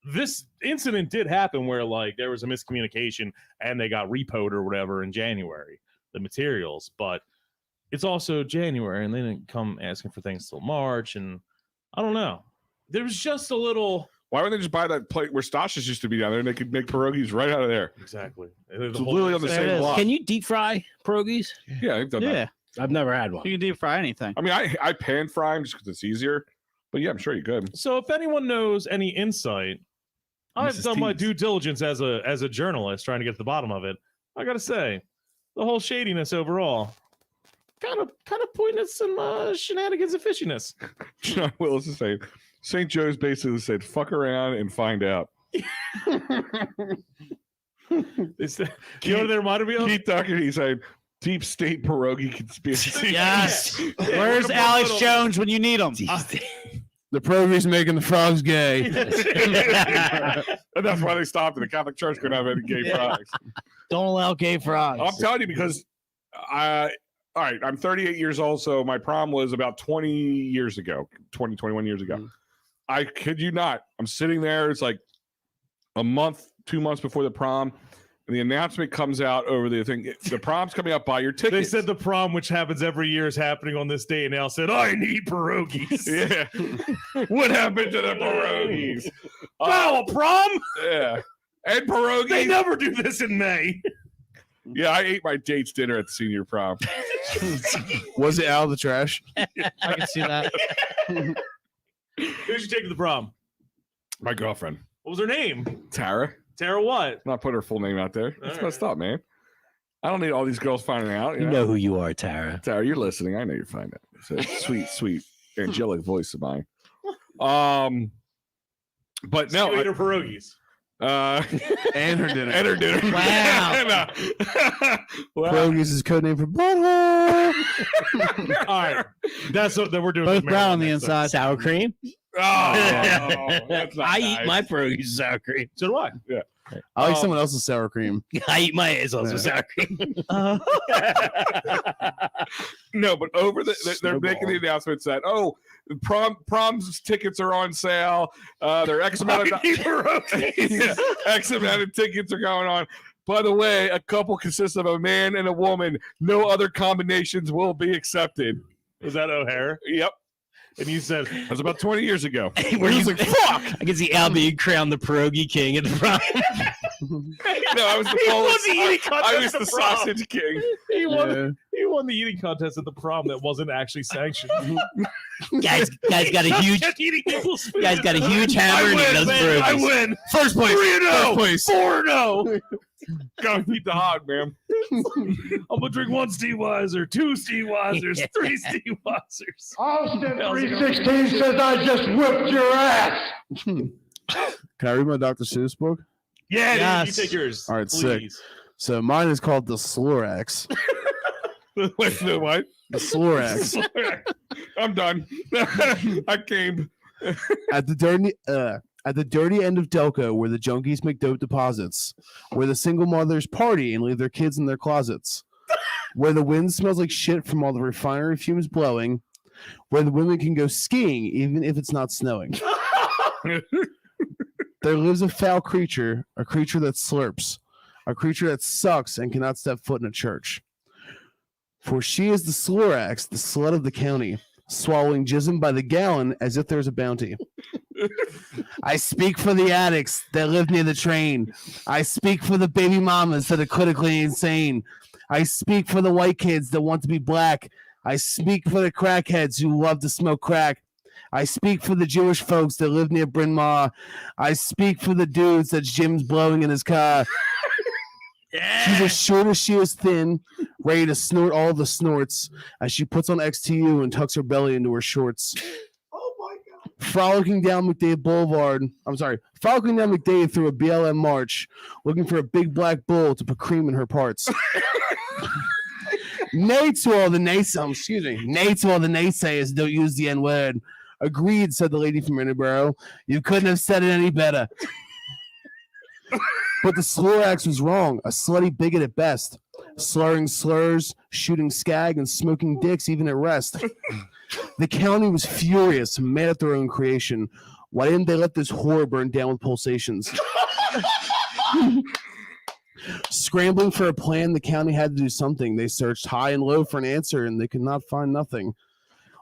this incident did happen, where like there was a miscommunication and they got repoed or whatever in January, the materials. But it's also January and they didn't come asking for things till March, and I don't know. There was just a little. Why wouldn't they just buy that plate where Stasha's used to be down there and they could make pierogies right out of there? Exactly. It's literally on the same block. Can you deep fry pierogies? Yeah, I've done that. I've never had one. You can deep fry anything. I mean, I pan fry them just because it's easier. But yeah, I'm sure you could. So if anyone knows any insight, I've done my due diligence as a journalist trying to get to the bottom of it. I gotta say, the whole shadiness overall, kind of pointing at some shenanigans and fishiness. John Willis is saying, St. Joe's basically said, "Fuck around and find out." They said, you know what they reminded me of? Keith Doherty saying, "Deep state pierogi conspiracy." Yes. Yeah, Where's Alex Jones when you need him? The pierogies making the frogs gay. And that's why they stopped it. The Catholic Church couldn't have any gay frogs. Don't allow gay frogs. I'm telling you because all right, I'm 38 years old, so my prom was about 20 years ago, 21 years ago. Mm. I kid you not. I'm sitting there. It's like a month, 2 months before the prom, and the announcement comes out over the thing. The prom's coming up. Buy your tickets. They said the prom, which happens every year, is happening on this day, and Al said, "I need pierogies." Yeah. What happened to the pierogies? Wow, a prom? Yeah. And pierogies. They never do this in May. Yeah, I ate my date's dinner at the senior prom. Was it out of the trash? I can see that. Who'd you take to the prom? My girlfriend, What was her name? Tara. Tara what? Not put her full name out there. That's All messed up, man. I don't need all these girls finding out. You know who you are, Tara. Tara, you're listening. I know you're finding out. It's a sweet, angelic voice of mine. But no, You ate her pierogies. And her dinner. and her dinner. Wow. Wow. Pierogies is code name for butthole. All right, that's what that we're doing. Both with brown on the Maryland, so- inside. Sour cream. Oh, that's not I nice. eat my pierogies with sour cream. So do I. I like someone else's sour cream. I eat my ass with sour cream. No, but they're making the announcements that prom's tickets are on sale. They're X amount of X amount of tickets are going on. By the way, a couple consists of a man and a woman. No other combinations will be accepted. Was that O'Hare? Yep, And you said, that was about 20 years ago. Where you like, fuck! I can see Al being crowned the pierogi king at the prom. No, I was the He won Polish. the eating I contest was at the the prom. sausage king. he won. Yeah. He won the eating contest at the prom that wasn't actually sanctioned. guys got a huge Kept eating people's food. guy's got a huge hammer and he does pierogies. I win. First place. 3-0. First place. 4-0. Gotta feed the hog, man. I'm gonna drink 1 Steve Weiser, 2 Steve Weisers, 3 Steve Weisers. Austin 316 says I just whipped your ass. Can I read my Dr. Seuss book? Yeah, dude, Yes. you take yours. All right, sick. please. So mine is called the Slorax. Wait, no, what? The Slorax. I'm done. I came. At the dirty end of Delco, where the junkies make dope deposits, where the single mothers party and leave their kids in their closets, where the wind smells like shit from all the refinery fumes blowing, where the women can go skiing even if it's not snowing. There lives a foul creature, a creature that slurps, a creature that sucks and cannot step foot in a church. For she is the Slorax, the slut of the county, swallowing jism by the gallon as if there's a bounty. I speak for the addicts that live near the train. I speak for the baby mamas that are clinically insane. I speak for the white kids that want to be black. I speak for the crackheads who love to smoke crack. I speak for the Jewish folks that live near Bryn Mawr. I speak for the dudes that Jim's blowing in his car. She's as short as she is thin, ready to snort all the snorts as she puts on XTU and tucks her belly into her shorts. Oh my God. Frolicking down McDade through a BLM march, looking for a big black bull to put cream in her parts. Nay to all the naysayers, don't use the N-word. Agreed, said the lady from Inneborough. You couldn't have said it any better. But the Slorax was wrong, a slutty bigot at best. Slurring slurs, shooting skag, and smoking dicks even at rest. The county was furious, mad at their own creation. Why didn't they let this whore burn down with pulsations? Scrambling for a plan, the county had to do something. They searched high and low for an answer, and they could not find nothing.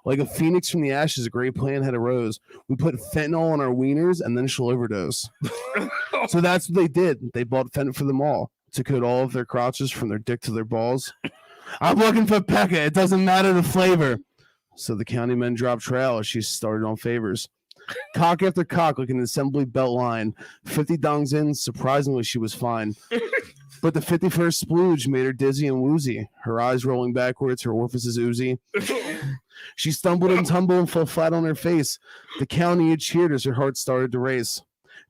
Like a phoenix from the ashes, a great plan had arose. We put fentanyl on our wieners, and then she'll overdose. So that's what they did. They bought fentanyl for them all to coat all of their crotches from their dick to their balls. I'm looking for Pekka. It doesn't matter the flavor. So the county men dropped trail as she started on favors. Cock after cock like an assembly belt line. 50 dongs in. Surprisingly, she was fine. But the 51st splooge made her dizzy and woozy. Her eyes rolling backwards, her orifices oozy. She stumbled and tumbled and fell flat on her face. The county had cheered as her heart started to race.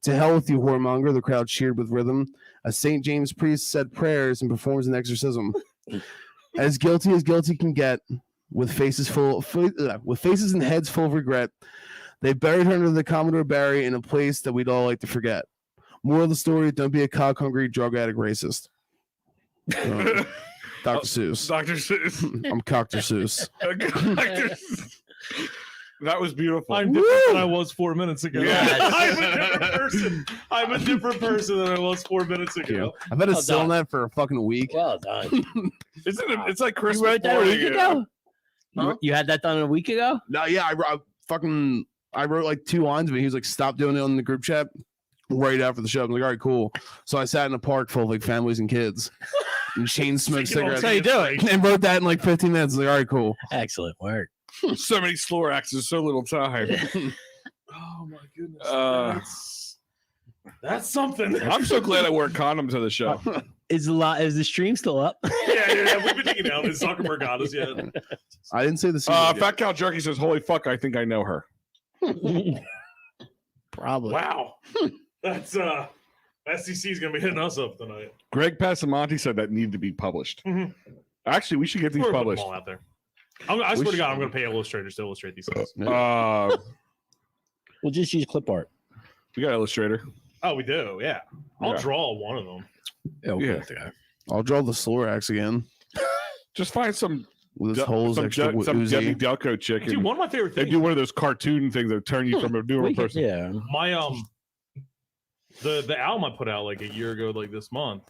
To hell with you, whoremonger, the crowd cheered with rhythm. A St. James priest said prayers and performs an exorcism. As guilty can get, with faces and heads full of regret, they buried her under the Commodore Barry in a place that we'd all like to forget. Moral of the story, don't be a cock-hungry, drug-addict racist. Dr. Seuss. Dr. Seuss. I'm Dr. Seuss. That was beautiful. I'm different than I was 4 minutes ago. Yeah. I'm a different person. I'm a different person than I was 4 minutes ago. I've had to Well sit on done. that for a fucking week. Well done. Isn't it? It's like You Christmas wrote that a morning. week ago? Huh? You had that done a week ago? No, yeah, I wrote like 2 lines of it. He was like, stop doing it on the group chat. right after the show. I'm like, all right, cool. So I sat in a park full of like families and kids and chain smoked cigarettes. That's how you do it. And wrote that in like 15 minutes. I was like, all right, cool. Excellent work. So many Slorax in so little time. Oh my goodness. That's something. I'm so glad I wear condoms to the show. Is the stream still up? yeah, we've been taking down. Zuckerberg got us yet. I didn't say the Fat Cow Jerky says, "Holy fuck, I think I know her." Probably. Wow. That's SEC is gonna be hitting us up tonight. Greg Passamonte said that needed to be published. Mhm. Actually, we should get these We're putting published. them all out there. I swear to God, I'm gonna pay illustrators to illustrate these things. We'll just use clip art. We got Illustrator. Oh, we do. Yeah, I'll Yeah. draw one of them. Yeah. I'll draw the Slorax again Just find some with its holes extra some oozy. Debbie Delco chick. Dude, and one of my favorite they things. do one of those cartoon things that turn you from a newer person. Yeah. My the album I put out like a year ago, like this month.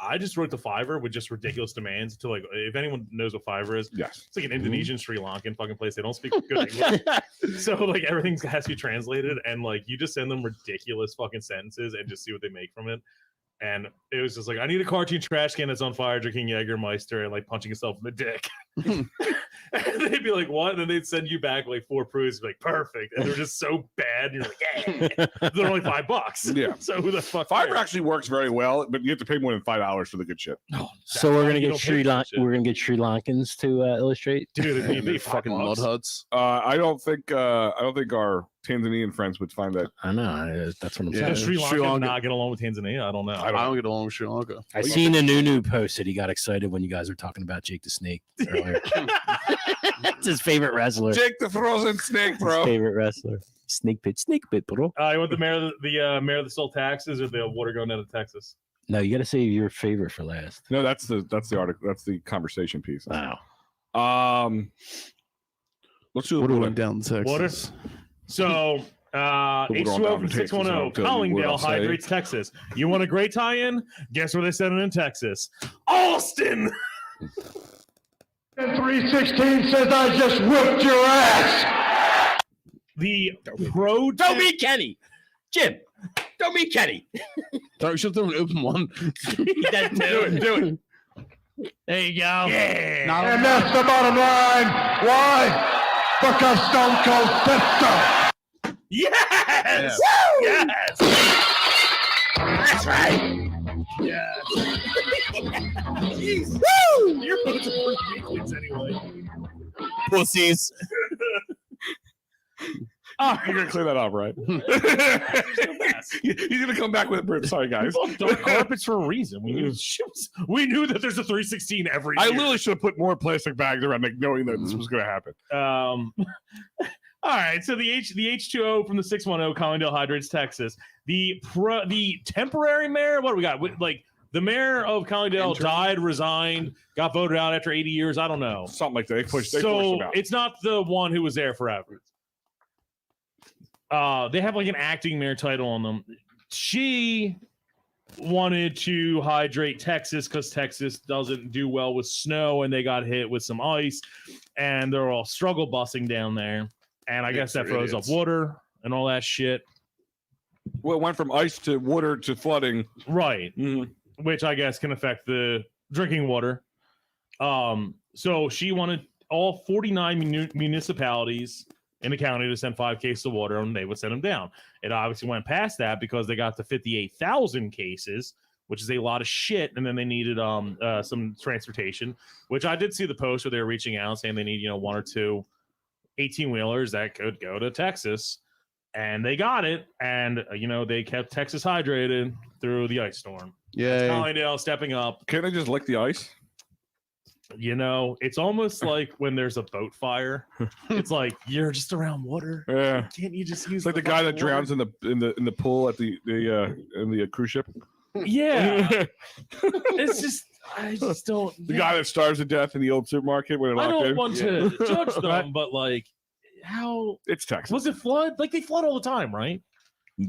I just wrote to Fiverr with just ridiculous demands to like, if anyone knows what Fiverr is, Yes. it's like an Indonesian, Sri Lankan fucking place. They don't speak good English. So like everything has to be translated and like you just send them ridiculous fucking sentences and just see what they make from it. And it was just like, I need a cartoon trash can that's on fire drinking Jägermeister and like punching himself in the dick. And they'd be like, what? And then they'd send you back like 4 proofs, like, perfect. And they're just so bad. And you're like, yeah. They're only $5. Yeah. So who the fuck Fiverr cares? actually works very well, but you have to pay more than $5 for the good shit. So we're gonna You get don't pay for shit. We're gonna get Sri Lankans to illustrate. Dude, it'd be Fucking mud huts. I don't think our Tanzanian friends would find that. I know. That's what I'm Yeah. saying. Does Sri Sri Lanka Lanka. not get along with Tanzania? I don't know. I don't get along with Sri Lanka. I seen a new post that he got excited when you guys were talking about Jake the Snake earlier. It's his favorite wrestler. Jake the Frozen Snake, His bro. favorite wrestler. Snake pit, bro. You want the mayor of the still taxes or the water going down to Texas? No, you got to save your favorite for last. No, that's the article. That's the conversation piece. Wow. Let's do the What water. went down in Texas? Water? So H2O from 610 Collingdale Hydrates, Texas. You want a great tie-in? Guess where they sent it in Texas? Austin. And 316 says I just whipped your ass. The pro Don't meet Kenny. Jim, don't meet Kenny. Sorry, should throw an open one. do it. There you go. Yeah. And that's the bottom line. Why? Because Stone Cold said so. Yes. Yes. That's right. Jeez. Woo! You're both weaklings anyway. Pussies. Oh, You're gonna clear that up, right? He's gonna come back with it. Sorry, guys. Dark carpets for a reason. We knew that there's a 316 every I year. literally should have put more plastic bags around, like, knowing that this was gonna happen. All right, so the H2O from the 610 Collingdale Hydrates, Texas. The temporary mayor. What do we got? Like the mayor of Collingdale died, resigned, got voted out after 80 years. I don't know. Something like that. They pushed him out. It's not the one who was there forever. They have like an acting mayor title on them. She wanted to hydrate Texas because Texas doesn't do well with snow, and they got hit with some ice, and they're all struggle busing down there. And I guess that froze up water and all that shit. Well, it went from ice to water to flooding. Right. Which I guess can affect the drinking water. So she wanted all 49 municipalities in the county to send 5 cases of water, and they would send them down. It obviously went past that because they got to 58,000 cases, which is a lot of shit. And then they needed some transportation, which I did see the post where they were reaching out saying they need 1 or 2 18-wheelers that could go to Texas, and they got it. And they kept Texas hydrated through the ice storm. Yeah. Collingdale stepping up. Can't they just lick the ice? It's almost like when there's a boat fire. It's like you're just around water. Yeah. Can't you just use It's like the guy that drowns in the pool at the cruise ship. Yeah. It's just I just don't. The guy that starves to death in the old supermarket when they're I locked don't in. want to judge them, but like, how It's Texas. was it flood? Like they flood all the time, right?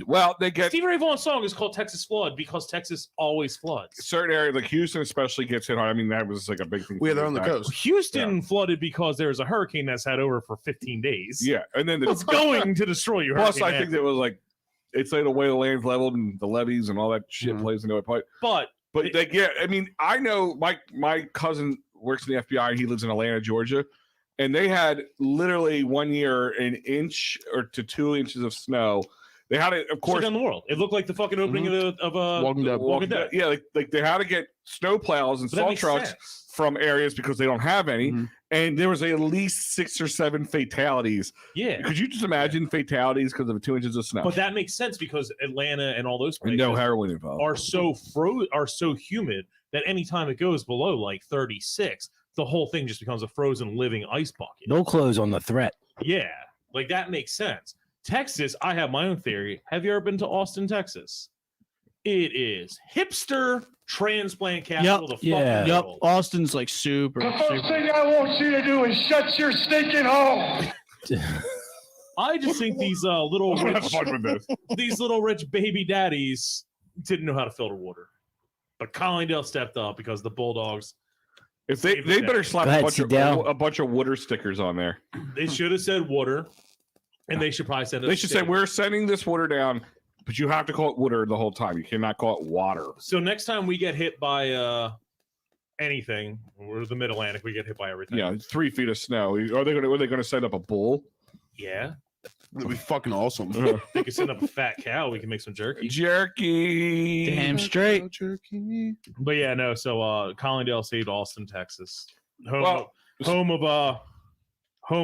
Well, they get Stevie Ray Vaughan's song is called Texas Flood because Texas always floods. certain areas, like Houston especially, gets hit hard. I mean, that was like a big thing. Yeah, they're on the coast. Houston flooded because there was a hurricane that's had over for 15 days. Yeah, and then It's going to destroy you. plus, Hurricane I think there was like it's like the way the land's leveled and the levees and all that shit plays into it. But they get. I mean, I know my cousin works in the FBI. He lives in Atlanta, Georgia, and they had literally 1 year an inch or to 2 inches of snow. They had it, of course, in the world. It looked like the fucking opening of Walking Dead. Yeah, like they had to get snow plows and salt trucks from areas because they don't have any. And there was at least 6 or 7 fatalities. Yeah. Could you just imagine fatalities because of 2 inches of snow? But that makes sense because Atlanta and all those places no heroin involved are so humid that anytime it goes below like 36, the whole thing just becomes a frozen living ice bucket. No clothes on the threat. Yeah. Like that makes sense. Texas, I have my own theory. Have you ever been to Austin, Texas? It is hipster transplant capital. Yep. The fucking world. Austin's like super. The first thing I want you to do is shut your stinking hole. I just think these little rich baby daddies didn't know how to filter water. But Collingdale stepped up because the Bulldogs. If they better slap a bunch of water stickers on there. They should have said water, and they should probably send it. They should say we're sending this water down, but you have to call it water the whole time. You cannot call it water. So next time we get hit by anything, we're the Mid-Atlantic, we get hit by everything. Yeah, 3 feet of snow. Are they going to send up a bull? Yeah. That'd be fucking awesome. They could send up a fat cow. We can make some jerky. Jerky. Damn straight. Jerky. But yeah, no. So Collingdale saved Austin, Texas, home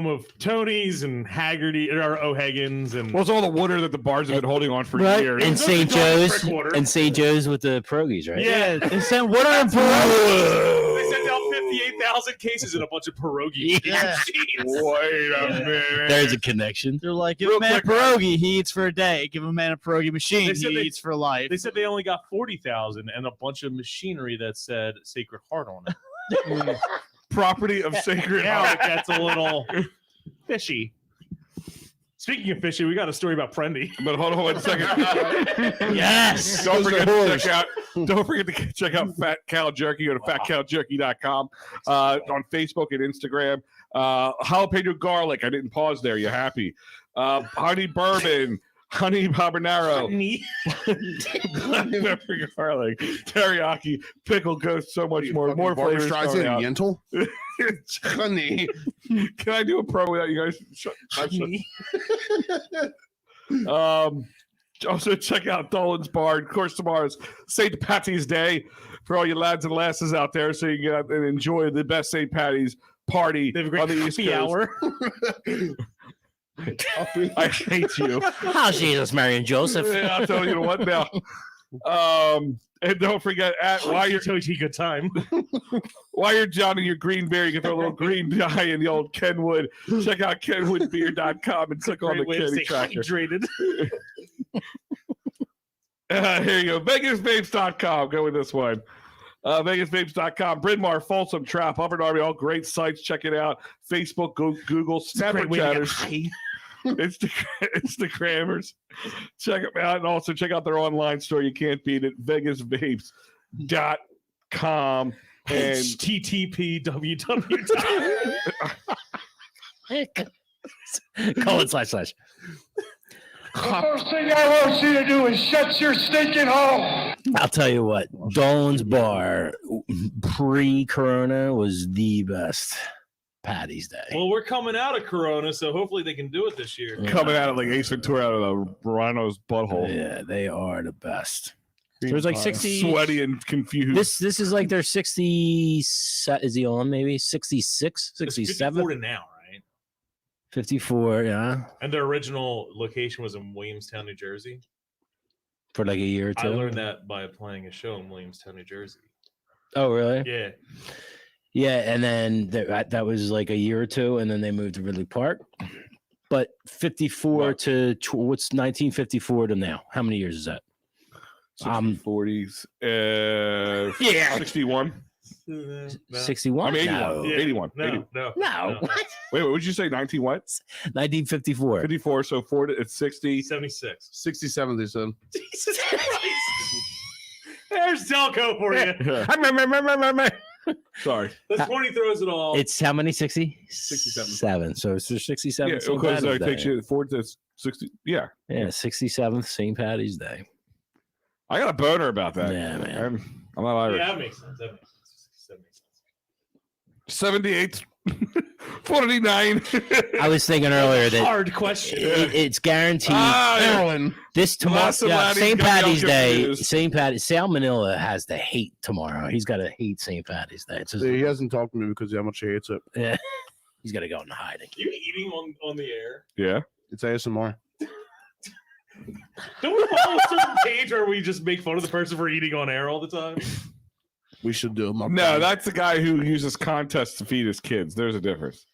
of Tony's and Haggerty or O'Hagan's and Well, it's all the water that the bars have been holding on for Right. years. And St. Joe's and St. Joe's with the pierogies, right? yeah. They sent water and pierogi. They sent out 58,000 cases and a bunch of pierogi. Yeah. Wait a minute. There's a connection. They're like, give Real a man a quick, pierogi, he eats for a day. Give a man a pierogi machine, They said he they- eats for life. They said they only got 40,000 and a bunch of machinery that said Sacred Heart on it. Property of Sacred Now Heart. it gets a little fishy. Speaking of fishy, we got a story about Prendy. But hold on 1 second. Yes. Don't forget to check out Fat Cow Jerky. Go to fatcowjerky.com on Facebook and Instagram. Jalapeno garlic. I didn't pause there. You happy? Honey bourbon. Honey habanero. Pepper garlic. Teriyaki. Pickle ghost. So much more. More flavors. coming out. Yentl. Honey. Can I do a pro without you guys? Also, check out Dolan's Bar. Of course, tomorrow's St. Patty's Day for all you lads and lasses out there, so you can get out and enjoy the best St. Patty's party They have a great on the East coffee Coast. hour. I hate you. How's Jesus, Mary, and Joseph? Yeah, I'll tell you what now. And don't forget, while you're good time. While you're downing your green beer, you can throw a little green dye in the old Kenwood. Check out kenwoodbeer.com and click on the Great way to Kenny stay tracker. hydrated. Here you go. VegasVapes.com. Go with this one. VegasVapes.com. Bryn Mawr, Folsom, Trap, Hubbard Army, all great sites. Check it out. Facebook, Google, Snapchat, Instagrammers. Check them out. And also check out their online store. You can't beat it. VegasVapes.com. And HTTP www. // The first thing I want you to do is shut your stinking hole. I'll tell you what, Dolan's Bar pre-Corona was the best Patty's Day. Well, we're coming out of Corona, so hopefully they can do it this year. coming out of like Ace Ventura out of the rhino's butthole. Yeah, they are the best. There's like 60. Sweaty and confused. This is like their 60. Is he on maybe 66, It's 67, 54 to now, right? 54? Yeah, And their original location was in Williamstown, New Jersey. for like a year or I two. learned that by playing a show in Williamstown, New Jersey. Oh, really? Yeah. Yeah, and then that was like a year or two, and then they moved to Ridley Park. But 54 to what's 1954 to now? How many years is that? 40s. Yeah. 61. 61. I mean, 81. No. Yeah. 81. No, 80. no. No. Wait, what would you say? 19 what? 1954. 54. So 40, it's 60. 76. 67, they said. Jesus Christ. There's Delco for you. Sorry. The 20 throws it all. It's how many? 60? 67. 7. So it's 67. Yeah, St. because Patty's it Day. takes you 4 to 60. Yeah. Yeah, 67th St. Patty's Day. I got a boner about that. Yeah, man. I'm not Irish. Yeah, that makes sense. That makes sense. 78, 49. I was thinking earlier that Hard question. it's guaranteed. Heroin. This tomorrow, Lassamani's St. gonna be all Patty's Day. confused. St. Patty's. Sal Manila has the hate tomorrow. He's got to hate St. Patty's Day. It's just, He hasn't talked to me because of how much he hates it. yeah, he's got to go into hiding. You eating on the air? Yeah. It's ASMR. Don't we follow a certain page where we just make fun of the person for eating on air all the time? We should do it. No, that's the guy who uses contests to feed his kids. There's a difference.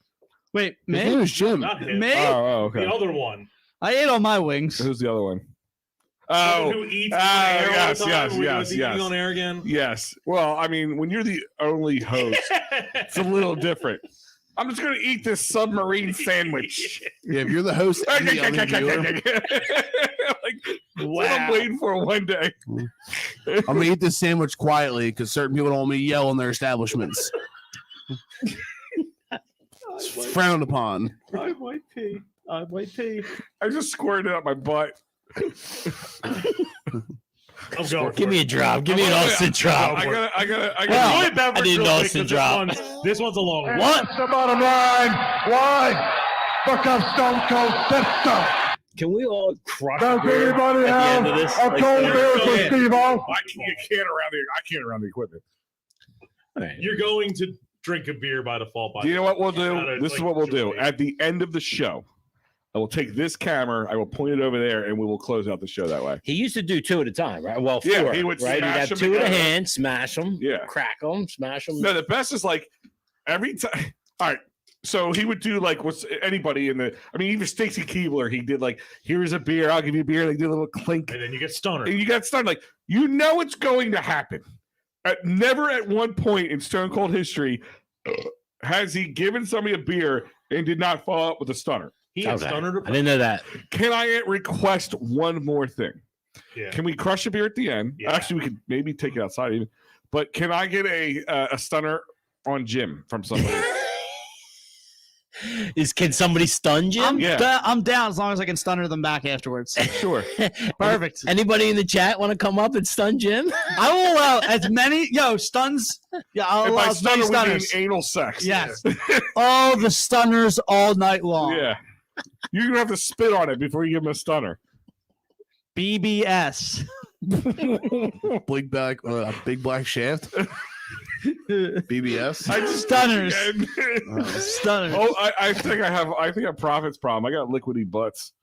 Wait, His me? name is Jim. Not him. Me? Oh, okay. The other one. I ate all my wings. Who's the other one? Someone Oh, who eats on air yes, all the time. yes, Are we gonna yes, see yes. eating on air again? yes. Well, I mean, when you're the only host, it's a little different. I'm just going to eat this submarine sandwich. Yeah, if you're the host and the other viewer, What I'm waiting for one day. I'm gonna eat this sandwich quietly because certain people don't want me to yell in their establishments. It's frowned upon. I might pee. I just squirted out my butt. I'm going. Give me a drop. Give me an Austin drop. I gotta. Well, Enjoy beverage I need an real quick, Austin 'cause drop. This one's a long one. What? That's the bottom line. Why? Because Stone Cold said so. Can we all crush Does beer anybody at the have end of this? a cold beer for ahead. Steve-O? I can't around the equipment. All right. You're going to drink a beer by default. Do you know what we'll do? Gotta, This is like, what we'll do. enjoy. At the end of the show, I will take this camera, I will point it over there, and we will close out the show that way. He used to do 2 at a time, right? Well, 4. Yeah, he would right? He'd smash have them 2 in a together. hand, smash them, Yeah. crack them, smash them. No, the best is like every time. All right. So he would do like what's anybody in the. I mean, even Stacy Keebler, he did like, here's a beer, I'll give you a beer. They did a little clink. And then you get stunner. And you got stunned. Like, you know it's going to happen. Never at one point in Stone Cold history has he given somebody a beer and did not follow up with a stunner. He had Okay. stunner. I didn't know that. Can I request one more thing? Yeah. Can we crush a beer at the end? Yeah. Actually, we could maybe take it outside even. But can I get a stunner on Jim from somebody? Can somebody stun Jim? I'm down as long as I can stunner them back afterwards. Sure. Perfect. Anybody in the chat want to come up and stun Jim? I will allow as many stuns. Yeah, I'll And allow by as many stunner, we mean stunners. anal sex. Yes, all the stunners all night long. Yeah. You're going to have to spit on it before you give him a stunner. BBS. Big black shaft. BBS. I just Stunners. Stunners. Stunners. I think I have a profits problem. I got liquidy butts.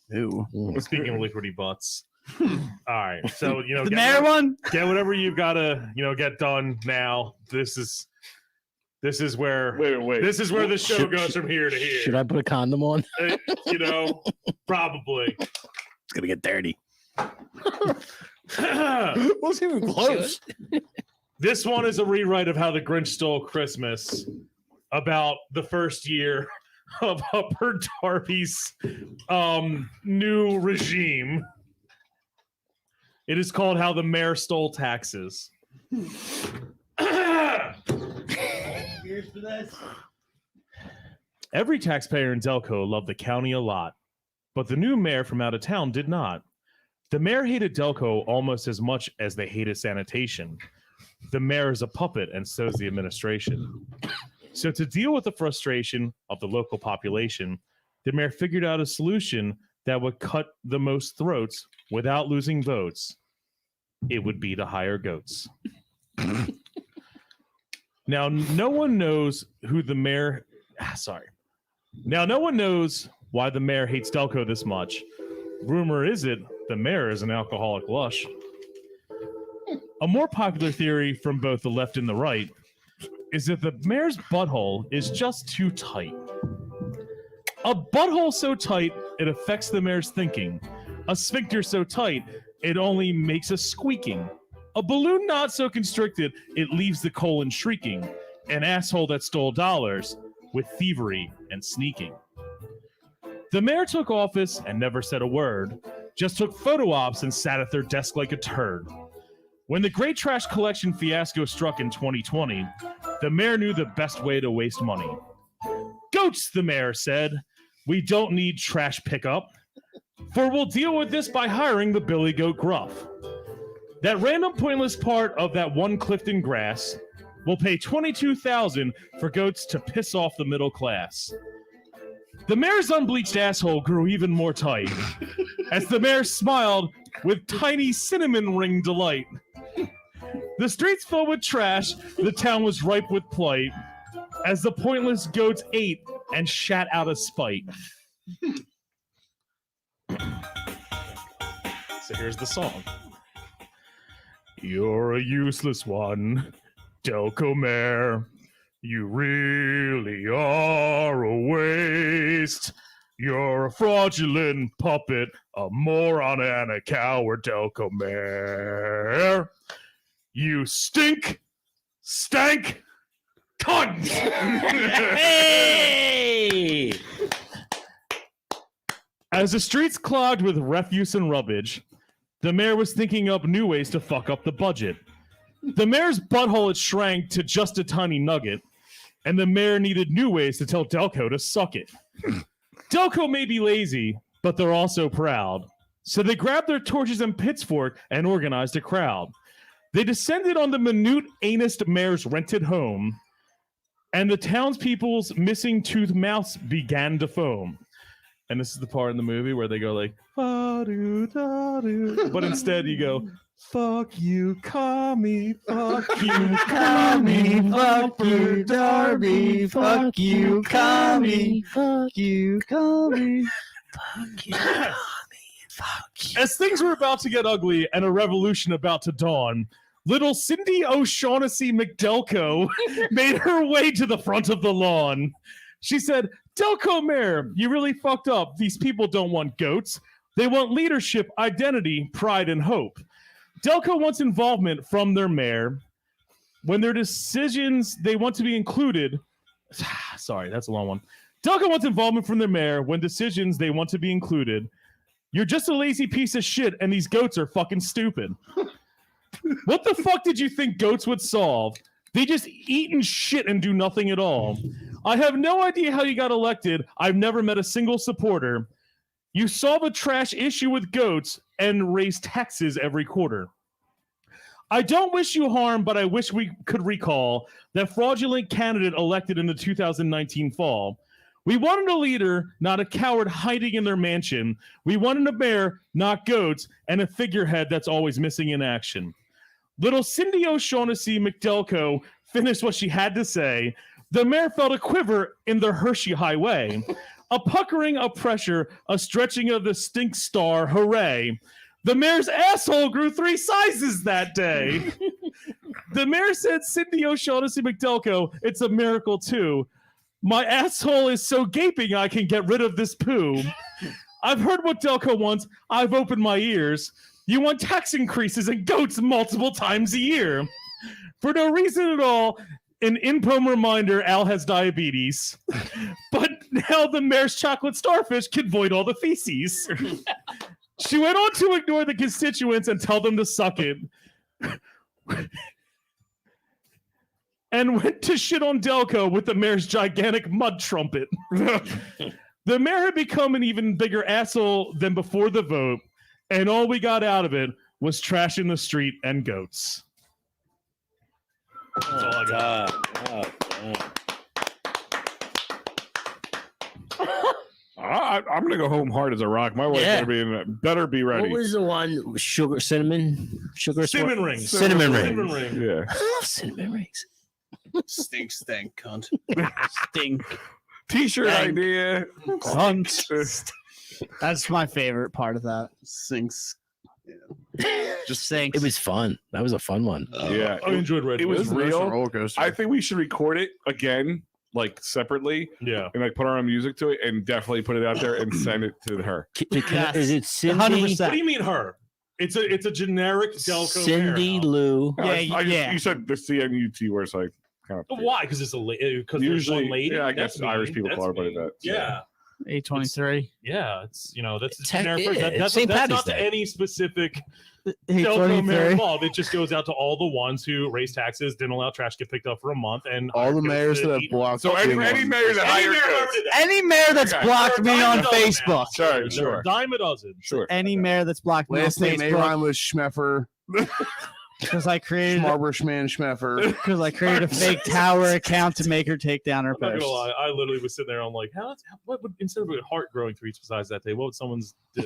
Ew. Speaking of liquidy butts. All right. So, The get mayor one. Get whatever you've got to, get done now. This is where Wait. this is where the show goes from here to here. Should I put a condom on? Probably. It's gonna get dirty. Wasn't even close. This one is a rewrite of How the Grinch Stole Christmas, about the first year of Upper Darby's new regime. It is called How the Mayor Stole Taxes. Every taxpayer in Delco loved the county a lot, but the new mayor from out of town did not. The mayor hated Delco almost as much as they hated sanitation. The mayor is a puppet, and so is the administration. So to deal with the frustration of the local population, the mayor figured out a solution that would cut the most throats without losing votes. It would be to hire goats. Now, no one knows who the mayor... Now, no one knows why the mayor hates Delco this much. Rumor is it the mayor is an alcoholic lush. A more popular theory from both the left and the right is that the mayor's butthole is just too tight. A butthole so tight, it affects the mayor's thinking. A sphincter so tight, it only makes us squeaking. A balloon not so constricted, it leaves the colon shrieking. An asshole that stole dollars with thievery and sneaking. The mayor took office and never said a word, just took photo ops and sat at their desk like a turd. When the Great Trash Collection fiasco struck in 2020, the mayor knew the best way to waste money. Goats, the mayor said, we don't need trash pickup, for we'll deal with this by hiring the Billy Goat Gruff. That random pointless part of that one Clifton grass will pay $22,000 for goats to piss off the middle class. The mayor's unbleached asshole grew even more tight as the mayor smiled with tiny cinnamon ring delight. The streets filled with trash, the town was ripe with plight as the pointless goats ate and shat out of spite. So here's the song. You're a useless one, Delco Mayor. You really are a waste. You're a fraudulent puppet, a moron and a coward, Delco Mayor. You stink, stank, cunt! Hey! As the streets clogged with refuse and rubbish, the mayor was thinking up new ways to fuck up the budget. The mayor's butthole had shrank to just a tiny nugget, and the mayor needed new ways to tell Delco to suck it. Delco may be lazy, but they're also proud. So they grabbed their torches and pitchfork and organized a crowd. They descended on the minute anus mayor's rented home, and the townspeople's missing tooth mouths began to foam. And this is the part in the movie where they go like, "Ba-doo, da-doo." But instead you go, fuck you, commie, fuck you, Commie, fuck you, Darby, fuck you, commie, fuck you, commie, fuck you, commie, fuck you. As things were about to get ugly and a revolution about to dawn, little Cindy O'Shaughnessy McDelco made her way to the front of the lawn. She said, Delco Mayor, you really fucked up. These people don't want goats. They want leadership, identity, pride, and hope. Delco wants involvement from their mayor. When their decisions, they want to be included. Sorry, that's a long one. Delco wants involvement from their mayor. When decisions, they want to be included. You're just a lazy piece of shit, and these goats are fucking stupid. What the fuck did you think goats would solve? They just eat and shit and do nothing at all. I have no idea how you got elected. I've never met a single supporter. You solve a trash issue with goats and raise taxes every quarter. I don't wish you harm, but I wish we could recall that fraudulent candidate elected in the 2019 fall. We wanted a leader, not a coward hiding in their mansion. We wanted a mayor, not goats, and a figurehead that's always missing in action. Little Cindy O'Shaughnessy McDelco finished what she had to say. The mayor felt a quiver in the Hershey Highway. A puckering of pressure, a stretching of the stink star, hooray. The mayor's asshole grew 3 sizes that day. The mayor said, Cindy O'Shaughnessy McDelco, it's a miracle too. My asshole is so gaping I can get rid of this poo. I've heard what Delco wants. I've opened my ears. You want tax increases and goats multiple times a year. For no reason at all, an in-poem reminder, Al has diabetes. But now the mayor's chocolate starfish can void all the feces. She went on to ignore the constituents and tell them to suck it. And went to shit on Delco with the mayor's gigantic mud trumpet. The mayor had become an even bigger asshole than before the vote, and all we got out of it was trash in the street and goats. That's all I got. I'm gonna go home hard as a rock. My wife better be ready. What was the one? Cinnamon rings. Cinnamon rings. Cinnamon ring. Yeah. I love cinnamon rings. Stink, cunt. Stink. T-shirt Dang. idea. Cunt. That's my favorite part of that. Sinks. Just sinks. It was fun. That was a fun one. Yeah. I enjoyed Red It was Bull. real. Roller coaster. I think we should record it again, like separately, Yeah. and like put our own music to it, and definitely put it out there and send it to her. Yes. Is it Cindy? 100%. What do you mean her? It's a generic Delco Cindy mayor. Lou. Yeah. You said the CNUT, where it's like kind of Why? Because it's a because there's usually. one lady. Yeah, I guess That's Irish mean. people That's call everybody mean. that. So. Yeah. 823. Yeah, it's that's the Ten- generic yeah, version. it's That's St. not Patty's to Day. any specific Delco mayor 823. involved. It just goes out to all the ones who raised taxes, didn't allow trash to get picked up for a month, and All the mayors that have blocked. So any mayor that hired goats. Any mayor that's Okay. blocked They're a me dime on a dozen Facebook. now. Sorry, They're sure. a dime a dozen. Sure. Any mayor that's blocked me on Last name may Facebook rhyme with Schmeffer, because I created Schmarberschman, Schmeffer. a fake tower account to make her take down her I'm not post. gonna lie, I literally was sitting there. I'm like, what would instead of a heart growing tweets besides that day, what would someone's do?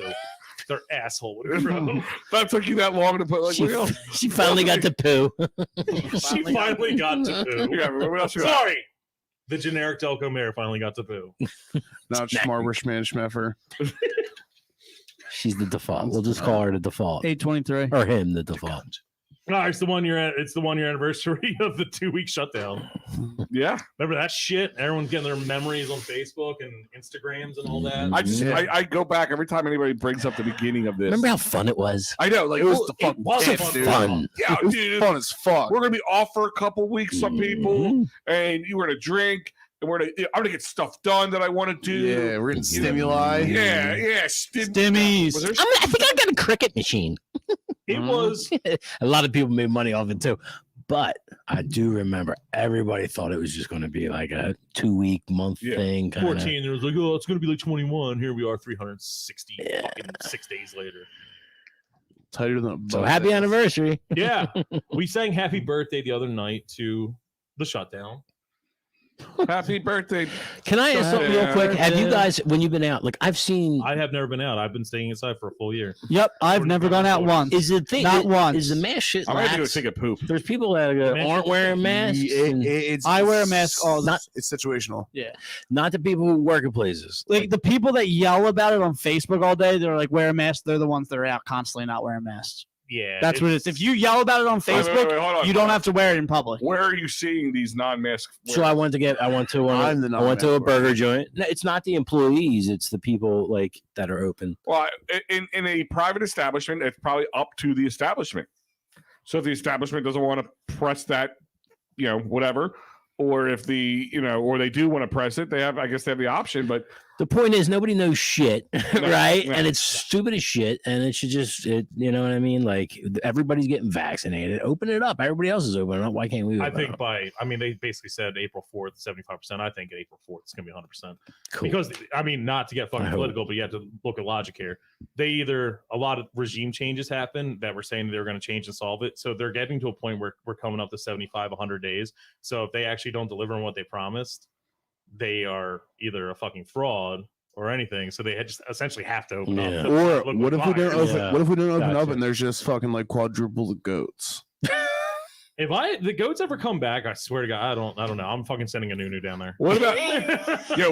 Their asshole would grow. That took you that long to put like. She, she finally got to poo. She finally got to poo. Yeah, what else you got? Sorry, the generic Delco mayor finally got to poo. Not Schmarberschman, Schmeffer. She's the default. We'll just call her the default, 823. or him the default. No, it's the 1 year. It's the 1 year anniversary of the 2-week shutdown. Yeah, Remember that shit? Everyone's getting their memories on Facebook and Instagrams and all that. I go back every time anybody brings up the beginning of this. Remember how fun it was? I know, like It was well, the fucking was best, fun. dude. Fun. yeah, It was dude. fun as fuck. We're gonna be off for a couple weeks, some people, Mhm. and you were gonna drink, and I'm gonna get stuff done that I want to do. Yeah, we're getting stimuli. Yeah, Stimmies. Was there I think I got a cricket machine. It was A lot of people made money off it too. But I do remember everybody thought it was just going to be like a 2-week month Yeah. thing. Kinda. 14. There was like, oh, it's going to be like 21. Here we are, 360 Yeah. fucking 6 days later. Tighter than a So bug. happy anniversary. Yeah, we sang "Happy Birthday" the other night to the shutdown. happy birthday? Can I ask something real Yeah. quick? Have you guys, when you've been out, like I've seen, I have never been out. I've been staying inside for a full year. Yep, I've never gone out once. is the thing, Not once. is the mask shit I'm gonna go lax? take a poop. There's people that aren't wearing masks. It's, I wear a mask all the It's situational. Not the people who work in places. like the people that yell about it on Facebook all day. They're like wear a mask. They're the ones that are out constantly not wearing masks. Yeah, That's what it is. If you yell about it on Wait, Facebook, wait, hold on. you don't have to wear it in public. Where are you seeing these non-mask? So I went to I'm the I went to a non-mask burger joint. No, it's not the employees; it's the people like that are open. Well, in a private establishment, it's probably up to the establishment. So if the establishment doesn't want to press that, whatever, or if or they do want to press it, I guess they have the option. But The point is, nobody knows shit, right? no. And it's stupid as shit. And it should just, you know what I mean? Like everybody's getting vaccinated. Open it up. Everybody else is opening up. Why can't we? I open think up? they basically said April 4th, 75%. I think April 4th it's going to be 100%. Cool. Because, not to get fucking I hope. political, but you have to look at logic here. A lot of regime changes happen that were saying they were going to change and solve it. So they're getting to a point where we're coming up to 75, 100 days. So if they actually don't deliver on what they promised, they are either a fucking fraud or anything. So they just essentially have to open Yeah. up. Or Look what if we don't open? Yeah. What if we don't open up Gotcha. and there's just fucking like quadruple the goats? If the goats ever come back, I swear to God, I don't know. I'm fucking sending a new down there. what about?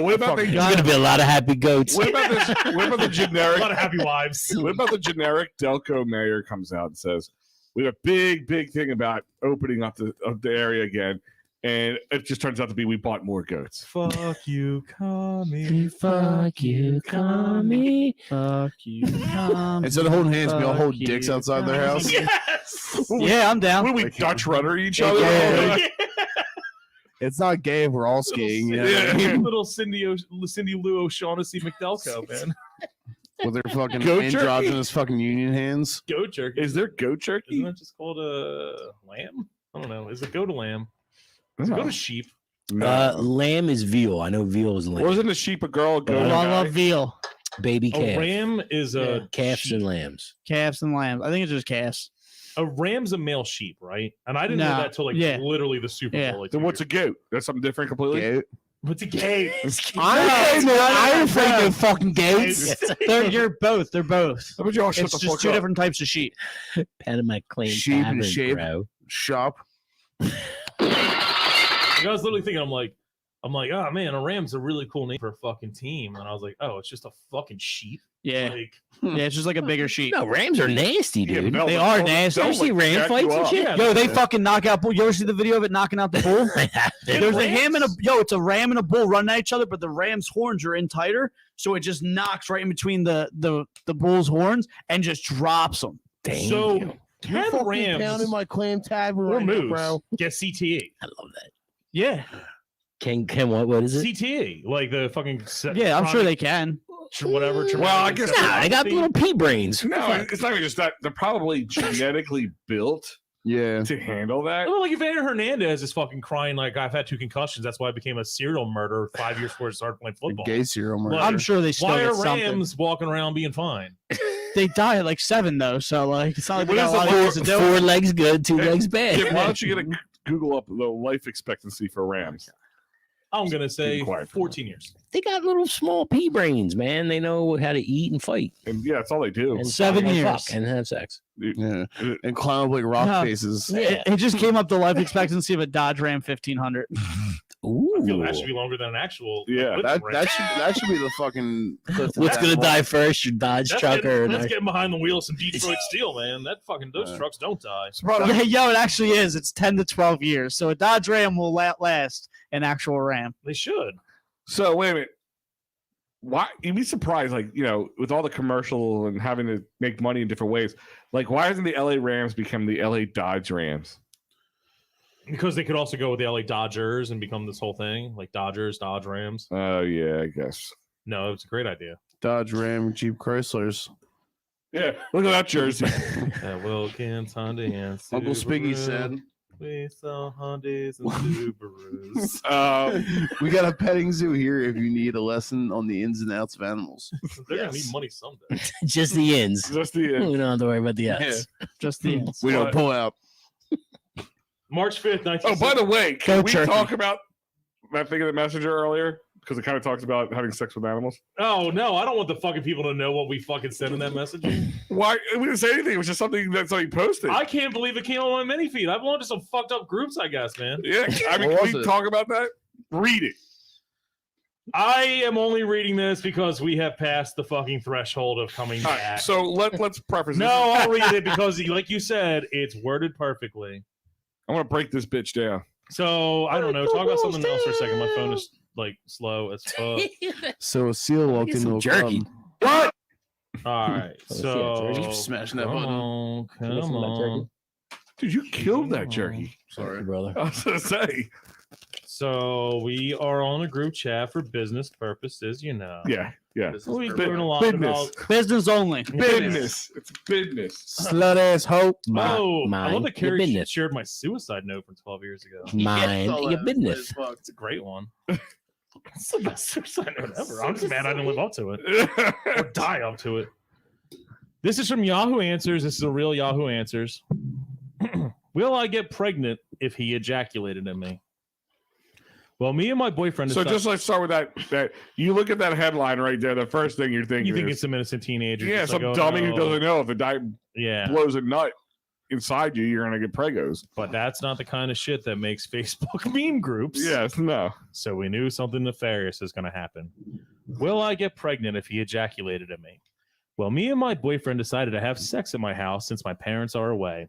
What about There's going to be a lot of happy goats. What about this? What about the a generic? lot of happy wives. What about the generic Delco mayor comes out and says, "We have a big thing about opening up the area again," and it just turns out to be we bought more goats. Fuck you, commie. Fuck you, commie. Fuck you. Instead of holding hands, we all Fuck hold you, dicks outside their house. Yes. Yeah, I'm down. What do we Dutch rudder each other? Yeah. It's not gay if we're all skiing. You know? Yeah. Little Cindy Lou O'Shaughnessy McDelco, man. With their fucking Goat jerky? androgynous fucking union hands. Goat jerky. Is there goat jerky? Isn't that just called a lamb? I don't know. Is it goat a lamb? Is it goat a sheep? Lamb is veal. I know veal is lamb. Wasn't a sheep a girl? A goat? Oh, a I guy? love veal, Baby calf. A ram is a Calves sheep. and lambs. calves and lambs. I think it's just calves. A ram's a male sheep, right? And I didn't know No, that till yeah. literally the Super Yeah. Bowl. Like Then 2 what's a years goat? That's something different completely. Goat. What's a gay? I'm afraid of fucking goats. You're both. They're both. How about y'all shut It's the just fuck two up? different types of sheep. Panama Clean Sheep and Tavern, shape. bro. Shop. I was literally thinking, I'm like, oh man, a ram's a really cool name for a fucking team. And I was like, oh, it's just a fucking sheep. Yeah, Like, yeah. It's just like a bigger sheep. No, rams are nasty, Yeah, dude. no, They but are they'll- nasty. they'll, You see like, ram jack fights you and up. shit? Yeah. Yo, they fucking knock out bull. You ever see the video of it knocking out the bull? There's a ham and a it's a ram and a bull running at each other, but the ram's horns are in tighter, so it just knocks right in between the bull's horns and just drops them. Damn. so can rams my clam tavern or moose get CTE? I love that. Yeah, Can what is it? CTE, like the fucking Yeah, I'm sure they can. Whatever. Well, I guess Nah, they got little pea brains. no, it's not even just that. They're probably genetically built Yeah. to handle that. Well, like Evander Hernandez is fucking crying like I've had 2 concussions. That's why I became a serial murderer 5 years before I started playing A football. gay serial murder. Well, I'm sure they still Why get are something. Rams walking around being fine? They die at like 7 though, so like it's not like What they got is a lot the of years to do. 4 legs good, 2 Hey, legs bad. Kip, why don't you get a Google up the life expectancy for Rams? I'm gonna say Keep quiet for 14 years. They got little small pea brains, man. They know how to eat and fight. And yeah, that's all they do. And 7 fuck years. and have sex. Yeah. And climb up like rock No. faces. It just came up the life expectancy of a Dodge Ram 1500. Ooh. I feel that should be longer than an actual. Yeah, That should be the fucking. What's gonna die first? Your Dodge truck or That's getting behind the wheel of some Detroit steel, man. That fucking those trucks don't die. Yeah, yo, it actually is. It's 10 to 12 years. So a Dodge Ram will last an actual Ram. They should. So wait a minute. Why you'd be surprised, like, you know, with all the commercial and having to make money in different ways, like why hasn't the LA Rams become the LA Dodge Rams? Because they could also go with the LA Dodgers and become this whole thing, like Dodgers, Dodge Rams. Oh yeah, I guess. No, it's a great idea. Dodge Ram Jeep Chryslers. Yeah, look at that jersey. Wilkins, Hyundai, and Uncle Spiggy Subaru. said. We sell Hyundais and Subarus. We got a petting zoo here if you need a lesson on the ins and outs of animals. They're gonna need money someday. Just the ends. Just the We don't have to worry about the ends. Just the ends. We don't pull out. March 5th, 1960. Oh, by the way, can Go we turkey. talk about that thing in the messenger earlier? Because it kind of talks about having sex with animals. Oh no, I don't want the fucking people to know what we fucking said in that message. Why? We didn't say anything. It was just something that somebody posted. I can't believe it came on my mini feed. I belong to some fucked up groups, I guess, man. Yeah, I mean, What can was we it? talk about that? Read it. I am only reading this because we have passed the fucking threshold of coming All back. right, so let's preface No, this. I'll read it because, like you said, it's worded perfectly. I want to break this bitch down. So I don't know. Talk about something else for a second. My phone is like slow as fuck. So a seal walked Get into some a jerky. club. All right. So Keep smashing that come button. on, Listen to come that on. Dude, you killed that jerky. Sorry, brother. I was gonna say. So we are on a group chat for business purposes, you know. Yeah. We Business learn a lot Business. about. Business only. Business. It's business. Slut ass hope. Oh, I Mine, love that your Carrie business. shared my suicide note from 12 years ago. Mind Saw your that. business. It's a great one. It's the best suicide note ever. I'm just mad I didn't live up to it or die up to it. This is from Yahoo Answers. This is a real Yahoo Answers. Will I get pregnant if he ejaculated in me? Well, me and my boyfriend. So decided- just let's start with that. You look at that headline right there. The first thing you're thinking you think is, it's some innocent teenager? yeah, just some like, oh, dummy who no. doesn't know if a guy Yeah, blows a nut inside you, you're gonna get pregos. but that's not the kind of shit that makes Facebook meme groups. Yes, no. So we knew something nefarious is going to happen. Will I get pregnant if he ejaculated at me? Well, me and my boyfriend decided to have sex at my house since my parents are away.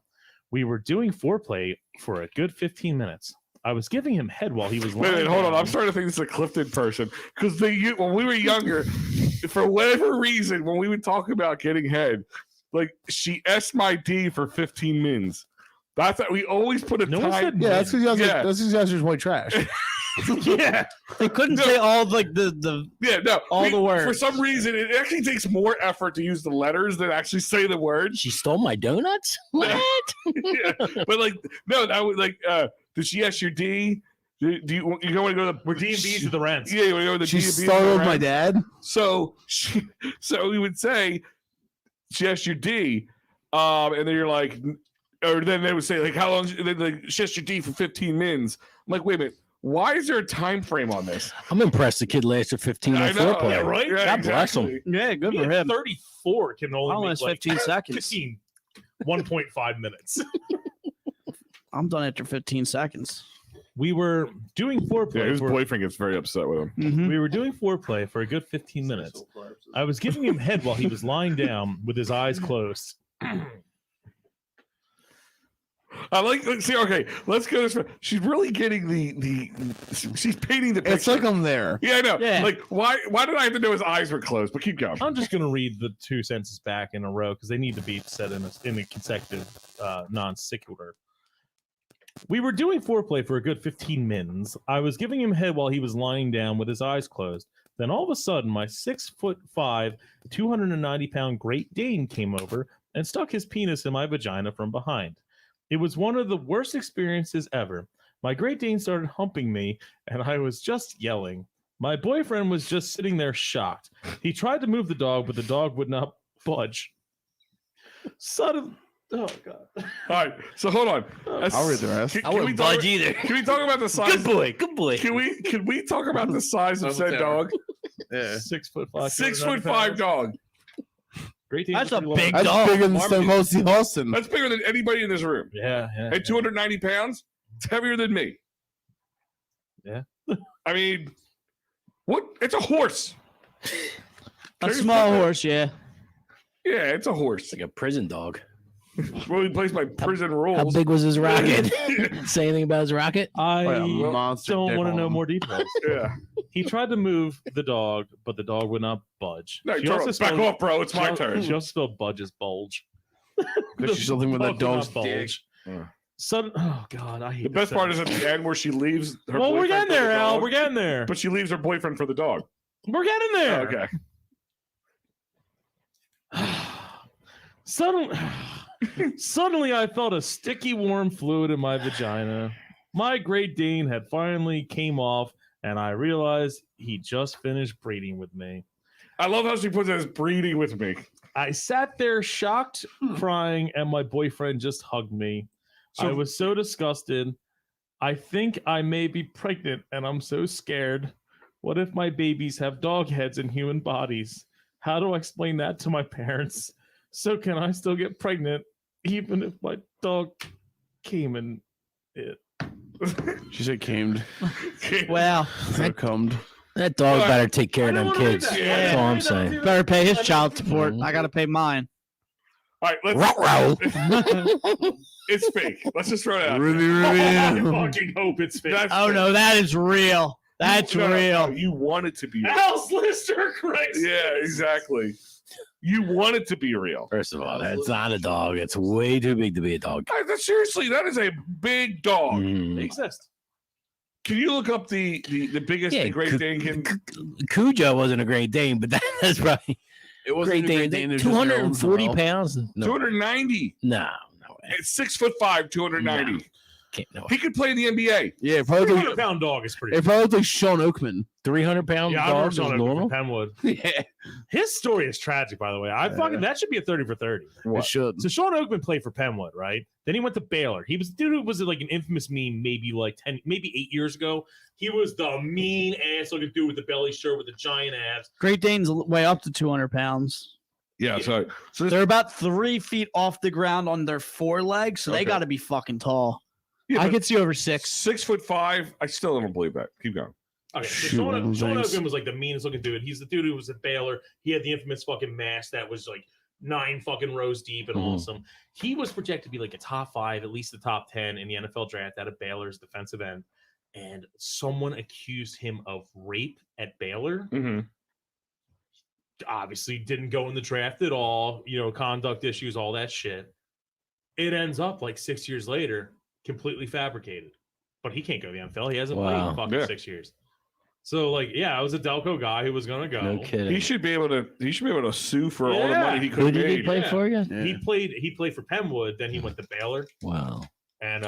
We were doing foreplay for a good 15 minutes. I was giving him head while he was Wait, lying hold on. down. I'm starting to think this is a Clifton person because when we were younger, for whatever reason, when we would talk about getting head, like she S my D for 15 mins. That's we always put a No one time. said Yeah, that's because you guys Yeah. that's because you guys are just white trash. Yeah, They couldn't No. say all like the yeah, no. All the words. For some reason, it actually takes more effort to use the letters than actually say the words. She stole my donuts? What? Yeah, but like, no, that was like, did she ask your D? Do you want to go to the We're D&B to the rents. Yeah, you want to go to the She D&B startled my dad. So we would say she asked your D, and then you're like, or then they would say like, how long? Then like, she asked your D for 15 mins. I'm like, wait a minute, why is there a time frame on this? I'm impressed the kid lasted 15 I on know, foreplay. yeah, right? God bless him. yeah, good Me for at him. 34 can only I'll make last like 15 seconds. 15, 1.5 minutes. I'm done after 15 seconds. We were doing Yeah, foreplay. his for, boyfriend gets very upset with him. Mhm. we were doing foreplay for a good 15 minutes. I was giving him head while he was lying down with his eyes closed. I like. See, okay, let's go this way. She's really getting the. She's painting the picture. It's like I'm there. Yeah, I know. Yeah. Like, why did I have to know his eyes were closed? But keep going. I'm just going to read the two sentences back in a row because they need to be said in a consecutive non sequitur. We were doing foreplay for a good 15 minutes. I was giving him head while he was lying down with his eyes closed. Then all of a sudden, my 6'5", 290-pound Great Dane came over and stuck his penis in my vagina from behind. It was one of the worst experiences ever. My Great Dane started humping me, and I was just yelling. My boyfriend was just sitting there shocked. He tried to move the dog, but the dog would not budge. Suddenly, oh god! All right, so hold on. I'll read the rest. I wouldn't budge either. Can we talk about the size? Good boy. Can we talk about the size of said dog? Yeah. 6'5", 6'5" dog. Great Dane. That's a big That's dog. bigger than Stone Cold Steve Austin. That's bigger than anybody in this room. Yeah. At 290 pounds, it's heavier than me. Yeah. I mean, what? It's a horse. A small horse, yeah. Yeah, it's a horse. It's like a prison dog. Well, he plays by prison rules. How big was his rocket? Say anything about his rocket? I Like a monster don't dick want to on know him. more details. Yeah. He tried to move the dog, but the dog would not budge. No, She turn also off. Back spelled- off, bro. It's she my al- turn. She also spelled budge as bulge. Because she's something with that Dog would dog's not dick. bulge. Yeah. Sudden, oh god, I hate The best part is at the end where she leaves her well, we're boyfriend getting for the there, Al. dog, We're getting there. But she leaves her boyfriend for the dog. We're getting there. Okay. Suddenly, I felt a sticky, warm fluid in my vagina. My Great Dane had finally came off, and I realized he just finished breeding with me. I love how she puts it as breeding with me. I sat there shocked, crying, and my boyfriend just hugged me. So- I was so disgusted. I think I may be pregnant, and I'm so scared. What if my babies have dog heads and human bodies? How do I explain that to my parents? So can I still get pregnant even if my dog came in it? She said camed. Well, So cummed. That dog better take care of I them don't wanna read kids. that. That's all I'm saying. better pay his child support. Mhm. I got to pay mine. All right, let's. Ruh-roh. It's fake. Let's just throw it out. Ruby, I Ruby. fucking hope it's fake. That's Oh fake. no, that is real. That's No, no, real. no, you want it to be real. House Lister Christ. Yeah, exactly. You want it to be real. First of all, that's not a dog. It's way too big to be a dog. Seriously, that is a big dog. They Mm. exist. Can you look up the biggest Yeah, the Great Cu- Dane can? Cujo wasn't a Great Dane, but that's probably It wasn't Great even Dane. it was just their own 240 style. pounds? No, 290. no way. It's 6'5", 290. Can't, no. He could play in the NBA. Yeah, probably. 300-pound dog is pretty. It probably looked like Sean Oakman. 300-pound Yeah, I dog remember is Sean Oakman normal. from Penwood. Yeah, His story is tragic, by the way. That should be a 30 for 30. it should. So Sean Oakman played for Penwood, right? Then he went to Baylor. He was the dude who was like an infamous meme, maybe like 10, maybe 8 years ago. He was the mean ass looking dude with the belly shirt with the giant abs. Great Danes weigh up to 200 pounds. Yeah, so this, They're about 3 feet off the ground on their forelegs, so Okay. they got to be fucking tall. yeah, I but could see over 6. 6'5". I still don't believe that. Keep going. Okay, so Shoot, Sean thanks. Oakman was like the meanest looking dude. He's the dude who was at Baylor. He had the infamous fucking mask that was like 9 fucking rows deep and Mhm. awesome. He was projected to be like a top 5, at least the top 10 in the NFL draft out of Baylor's defensive end. And someone accused him of rape at Baylor. Mm-hmm. Obviously didn't go in the draft at all, conduct issues, all that shit. It ends up like 6 years later, completely fabricated. But he can't go to the NFL. He hasn't played Wow. in fucking Yeah. 6 years. So like, yeah, I was a Delco guy who was gonna go. No kidding. He should be able to sue for all the Yeah. money he could Who have did he made. play Yeah. for again? Yeah. He played for Penwood, then he went to Baylor, Wow. and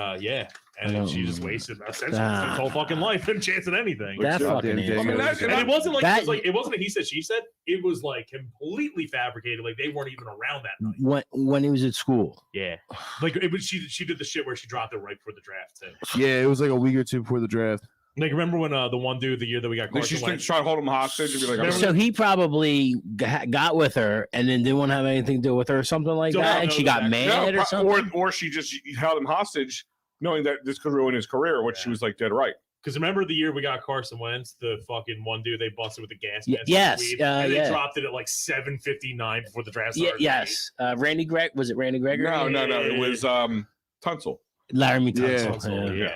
and I she just don't- wasted essentially his whole fucking life and chance at anything. That Goddamn fucking Diego. is. I mean, that- And it wasn't like That- it wasn't a he said she said. It was like completely fabricated. Like they weren't even around that night. when he was at school. Yeah, like it was. She did the shit where she dropped it right before the draft too. Yeah, it was like a week or two before the draft. Like remember when the one dude the year that we got Like Carson she's Wentz? trying to hold him hostage and be like, I'm Remember- So he probably got with her and then didn't want to have anything to do with her or something like Don't that, know and she that. got mad or something. or she just held him hostage, knowing that this could ruin his career, which she was like dead right. Because remember the year we got Carson Wentz, the fucking one dude they busted with the gas mask. Yes, and weed, and they yeah. dropped it at like 7:59 before the draft Yeah, started. yes. Randy Greg was it Randy Gregory? No. It was Tunsil. Laramie Yeah. Tunsil. Yeah.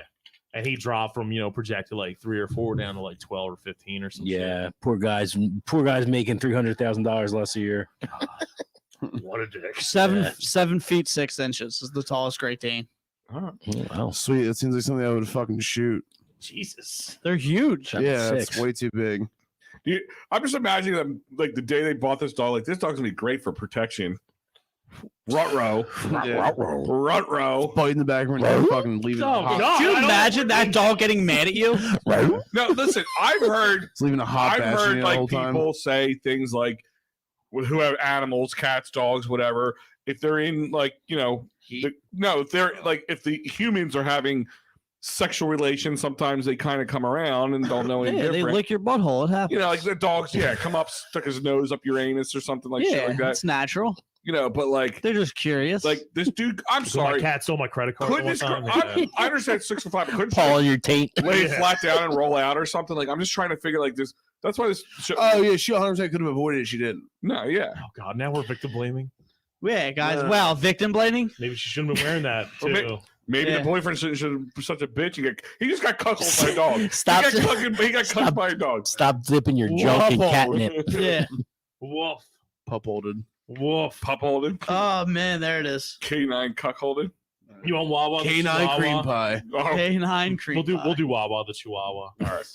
And he dropped from projected like 3 or 4 down to like 12 or 15 or something. Yeah, poor guys making $300,000 less a year. What a dick. 7 Yeah. 7 feet 6 inches is the tallest Great Dane. right. Wow. Sweet. That seems like something I would fucking shoot. Jesus. They're huge. Yeah, Six. it's way too big. I'm just imagining them like the day they bought this dog. Like, this dog's gonna be great for protection. Ruh-roh. Yeah. Ruh-roh. Bite in the back when you're fucking leaving. Oh, a hot, God. Could you I don't- imagine that dog getting mad at you? No, listen. I've heard it's leaving a hot I've batch heard in you the like whole time. people say things like who have animals, cats, dogs, whatever. If they're in like if they're like if the humans are having sexual relations, sometimes they kind of come around and don't know any Yeah, they different. lick your butthole. It happens. Like the dogs, come up, stuck his nose up your anus or something like shit yeah, like that. it's natural. But like They're just curious. like this dude. I'm My sorry. cat stole my credit card. Couldn't one this? time. I understand 6 and 5. But couldn't Paul, your taint. lay Yeah. flat down and roll out or something? Like I'm just trying to figure like this. That's why this. Oh yeah, she 100% could have avoided it. She didn't. No, yeah. Oh God, now we're victim blaming. yeah, guys. Wow, victim blaming. Maybe she shouldn't have been wearing that Well, too. Maybe Yeah. the boyfriend should be such a bitch. He just got cuckolded by a dog. Stop. He got cucked by a dog. Stop dipping your junk in Whoa. catnip. Yeah. Woof. Pup holded. Woof. Pup holded. Oh man, there it is. Canine cuckolded. You want Wawa? the Canine Chihuahua? cream pie. Oh, Canine cream. We'll do Wawa the Chihuahua. all right.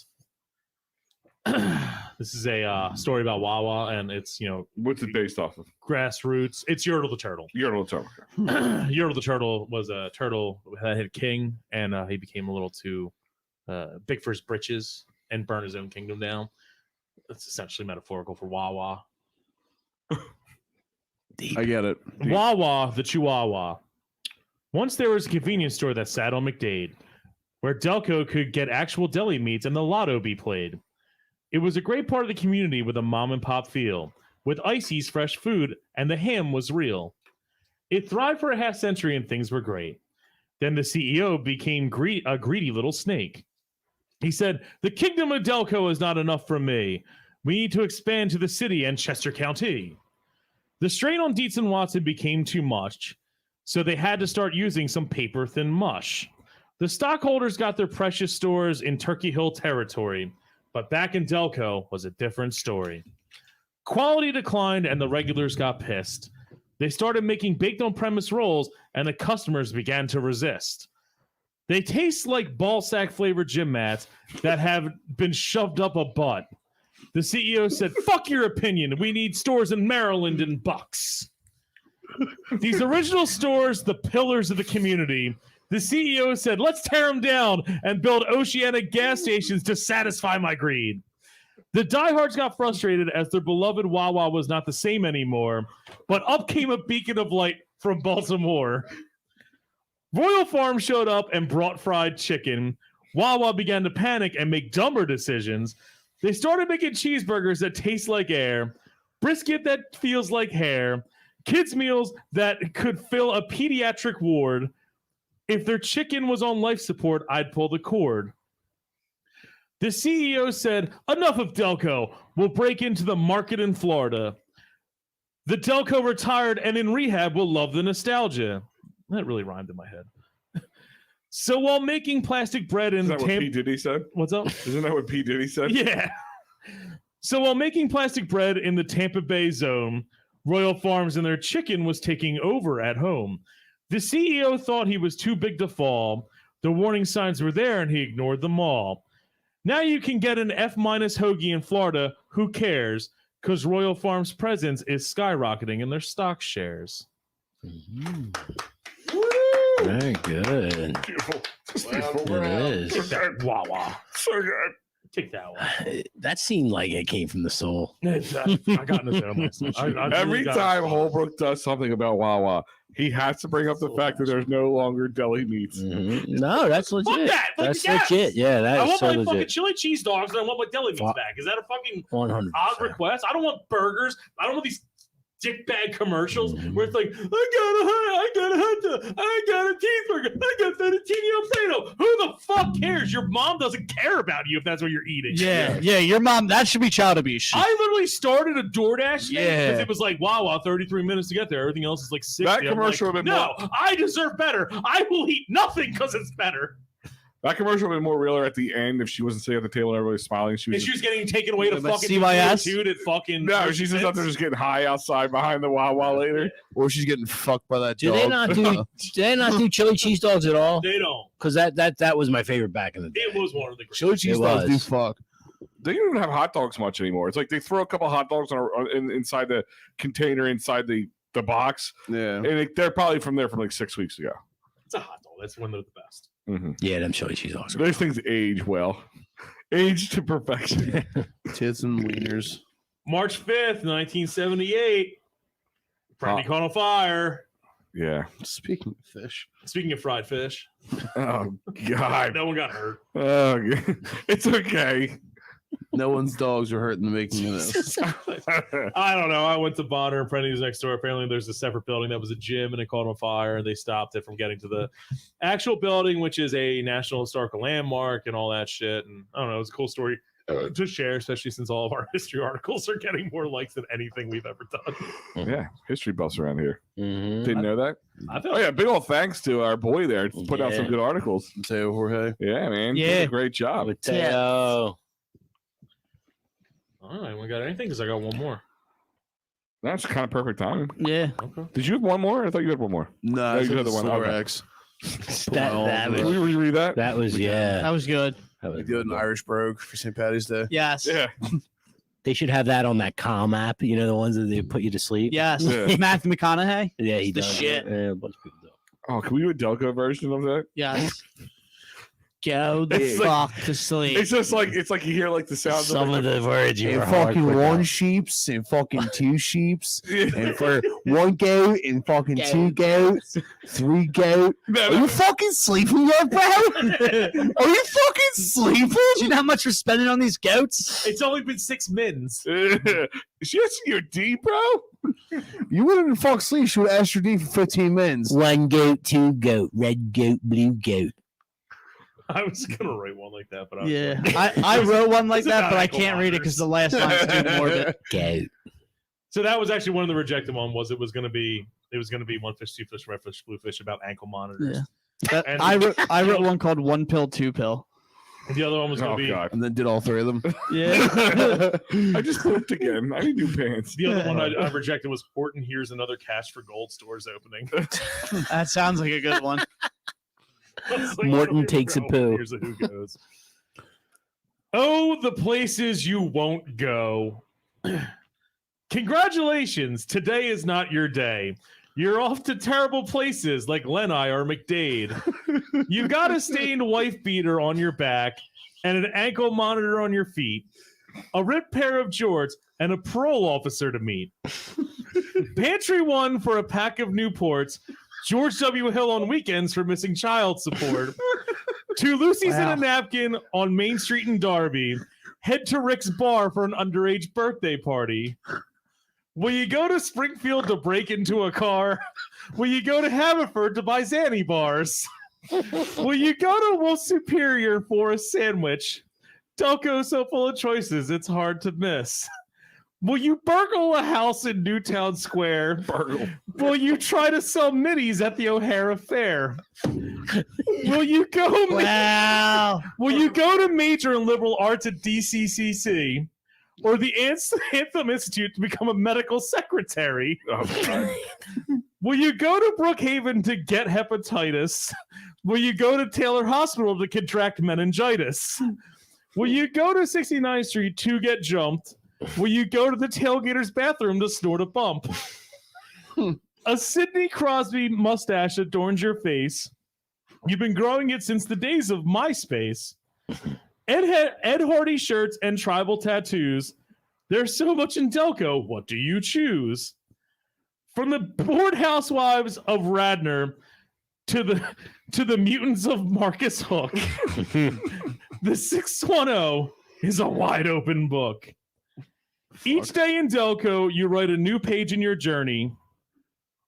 This is a story about Wawa, and it's What's it based off of? grassroots. It's Yertle the turtle. You're a little Yertle the turtle was a turtle that had a king, and he became a little too big for his britches and burned his own kingdom down. That's essentially metaphorical for Wawa. I get it. Wawa the Chihuahua. Once there was a convenience store that sat on McDade, where Delco could get actual deli meats and the lotto be played. It was a great part of the community with a mom and pop feel, with Icy's fresh food, and the ham was real. It thrived for a half century and things were great. Then the CEO became a greedy little snake. He said, "The kingdom of Delco is not enough for me. We need to expand to the city and Chester County." The strain on Dietz and Watson became too much, so they had to start using some paper-thin mush. The stockholders got their precious stores in Turkey Hill territory, but back in Delco was a different story. Quality declined and the regulars got pissed. They started making baked on-premise rolls and the customers began to resist. They taste like ballsack flavored gym mats that have been shoved up a butt. The CEO said, "Fuck your opinion. We need stores in Maryland and Bucks." These original stores, the pillars of the community. The CEO said, "Let's tear them down and build oceanic gas stations to satisfy my greed." The diehards got frustrated as their beloved Wawa was not the same anymore, but up came a beacon of light from Baltimore. Royal Farm showed up and brought fried chicken. Wawa began to panic and make dumber decisions. They started making cheeseburgers that taste like air, brisket that feels like hair, kids' meals that could fill a pediatric ward. If their chicken was on life support, I'd pull the cord. The CEO said, "Enough of Delco. We'll break into the market in Florida. The Delco retired and in rehab will love the nostalgia." That really rhymed in my head. So while making plastic bread in Is that what P. Diddy said? What's up? Isn't that what P. Diddy said? Yeah. So while making plastic bread in the Tampa Bay zone, Royal Farms and their chicken was taking over at home. The CEO thought he was too big to fall. The warning signs were there and he ignored them all. Now you can get an F- hoagie in Florida. Who cares? Because Royal Farms' presence is skyrocketing in their stock shares. Very good. Beautiful. Just Wow. beautiful. It is. Take that, Wawa. So good. Take that one. That seemed like it came from the soul. I got in the zone myself. I really Every got- time Holbrook does something about Wawa, he has to bring up the fact that there's no longer deli meats. No, that's legit. Fuck that! Fuck That's yes! legit. Yeah, I that is want so my fucking legit. chili cheese dogs and I want my deli meats Fuck. back. Is that a fucking 100%. odd request? I don't want burgers. I don't want these dickbag commercials Mhm. where it's like, I got a hot dog, I got a cheeseburger, I got fettuccine alfredo. Who the fuck cares? Your mom doesn't care about you if that's what you're eating. Yeah, your mom. That should be child abuse. I literally started a DoorDash thing Yeah. because it was like, wow, 33 minutes to get there. Everything else is like 60. That I'm commercial like, would have been no, I deserve better. I will eat nothing because it's better. That commercial would have been more realer at the end if she wasn't sitting at the table and everybody was smiling. She was, She was getting taken away to But fucking CYS? dude at fucking. no, she's just out there just getting high outside behind the Wawa later. Or she's getting fucked by that Do dog. they not do? Do they not do chili cheese dogs at all? They don't. Because that was my favorite back in the day. It was one of the greatest. Chili cheese It dogs do was. fuck. They don't even have hot dogs much anymore. It's like they throw a couple hot dogs inside the container inside the box, Yeah. and they're probably from there from like 6 weeks ago. It's a hot dog. That's when they're the best. Mm-hmm. Yeah, them chili cheese dogs. Those things age well, age to perfection. Tits and wieners. March 5th, 1978. Brandy caught on fire. Yeah. Speaking of fish. Speaking of fried fish, Oh God. no one got hurt. Oh, it's okay. No one's dogs are hurt in the making of this. I don't know. I went to Bonner and Prendy's next door. Apparently, there's a separate building that was a gym, and it caught on fire, and they stopped it from getting to the actual building, which is a National Historical Landmark and all that shit. And I don't know. It was a cool story to share, especially since all of our history articles are getting more likes than anything we've ever done. Yeah, history buffs around here. Mm-hmm. Didn't know that. I feel Oh yeah, big old thanks to our boy there. Put out some Yeah. good articles. Mateo Jorge. Yeah, man. Yeah. Did a great job. Mateo. all right. We got anything? Because I got one more. That's kind of perfect timing. Yeah. Okay. Did you have one more? I thought you had one more. No, you it's had the one. Okay. X. That Can was we reread that? that was yeah. That was good. That We was did an Irish brogue for St. Patty's Day. Yes. Yeah. They should have that on that Calm app. You know the ones that they put you to sleep. Yes. Yeah. Matthew McConaughey. Yeah, he The does. shit. Yeah, a bunch of people do. Oh, can we do a Delco version of that? Yes. Go the It's like- fuck to sleep. It's just like you hear like the sounds Some of the words you And were hard fucking quick one on. sheeps and fucking two sheeps. the And for one goat and fucking two goats, three goat. Are you fucking sleeping yet, bro? Are you fucking sleeping? Do you know how much we're spending on these goats? It's only been 6 mins. Is she asking your D, bro? You wouldn't fuck sleep. She would ask your D for 15 minutes. One goat, two goat, red goat, blue goat. I was gonna write one like that, but Yeah. I wrote one like It's that, about but I ankle can't read it because the last line's too morbid. Goat. So that was actually one of the rejected one. It was gonna be one fish, two fish, red fish, blue fish about ankle monitors. Yeah. And- I wrote one called One Pill, Two Pill. And the other one was gonna Oh be God. And then did all three of them. Yeah. I just pooped again. I need new pants. the other one I rejected was Horton. Here's another cash for gold stores opening. That sounds like a good one. It's like, Morton oh, takes a bro, poo. Here's a who goes. Oh, the places you won't go. Congratulations. Today is not your day. You're off to terrible places like Lenai or McDade. You got a stained wife beater on your back and an ankle monitor on your feet, a ripped pair of jorts, and a parole officer to meet. Pantry one for a pack of Newports, George W. Hill on weekends for missing child support, 2 Lucy's and a napkin on Main Street in Derby, head to Rick's bar for an underage birthday party. Will you go to Springfield to break into a car? Will you go to Haverford to buy Zanny bars? Will you go to Wolf Superior for a sandwich? Delco's so full of choices, it's hard to miss. Will you burgle a house in Newtown Square? Burgle. Will you try to sell minis at the O'Hara Fair? Will you go? Wow. Will you go to major in liberal arts at DCCC or the Anthem Institute to become a medical secretary? Oh, God. Will you go to Brookhaven to get hepatitis? Will you go to Taylor Hospital to contract meningitis? Will you go to 69th Street to get jumped? Will you go to the tailgater's bathroom to snort a bump? A Sidney Crosby mustache adorns your face. You've been growing it since the days of MySpace. Ed Hardy shirts and tribal tattoos. There's so much in Delco. What do you choose? From the bored housewives of Radnor to the mutants of Marcus Hook, the 610 is a wide open book. Each day in Delco, you write a new page in your journey.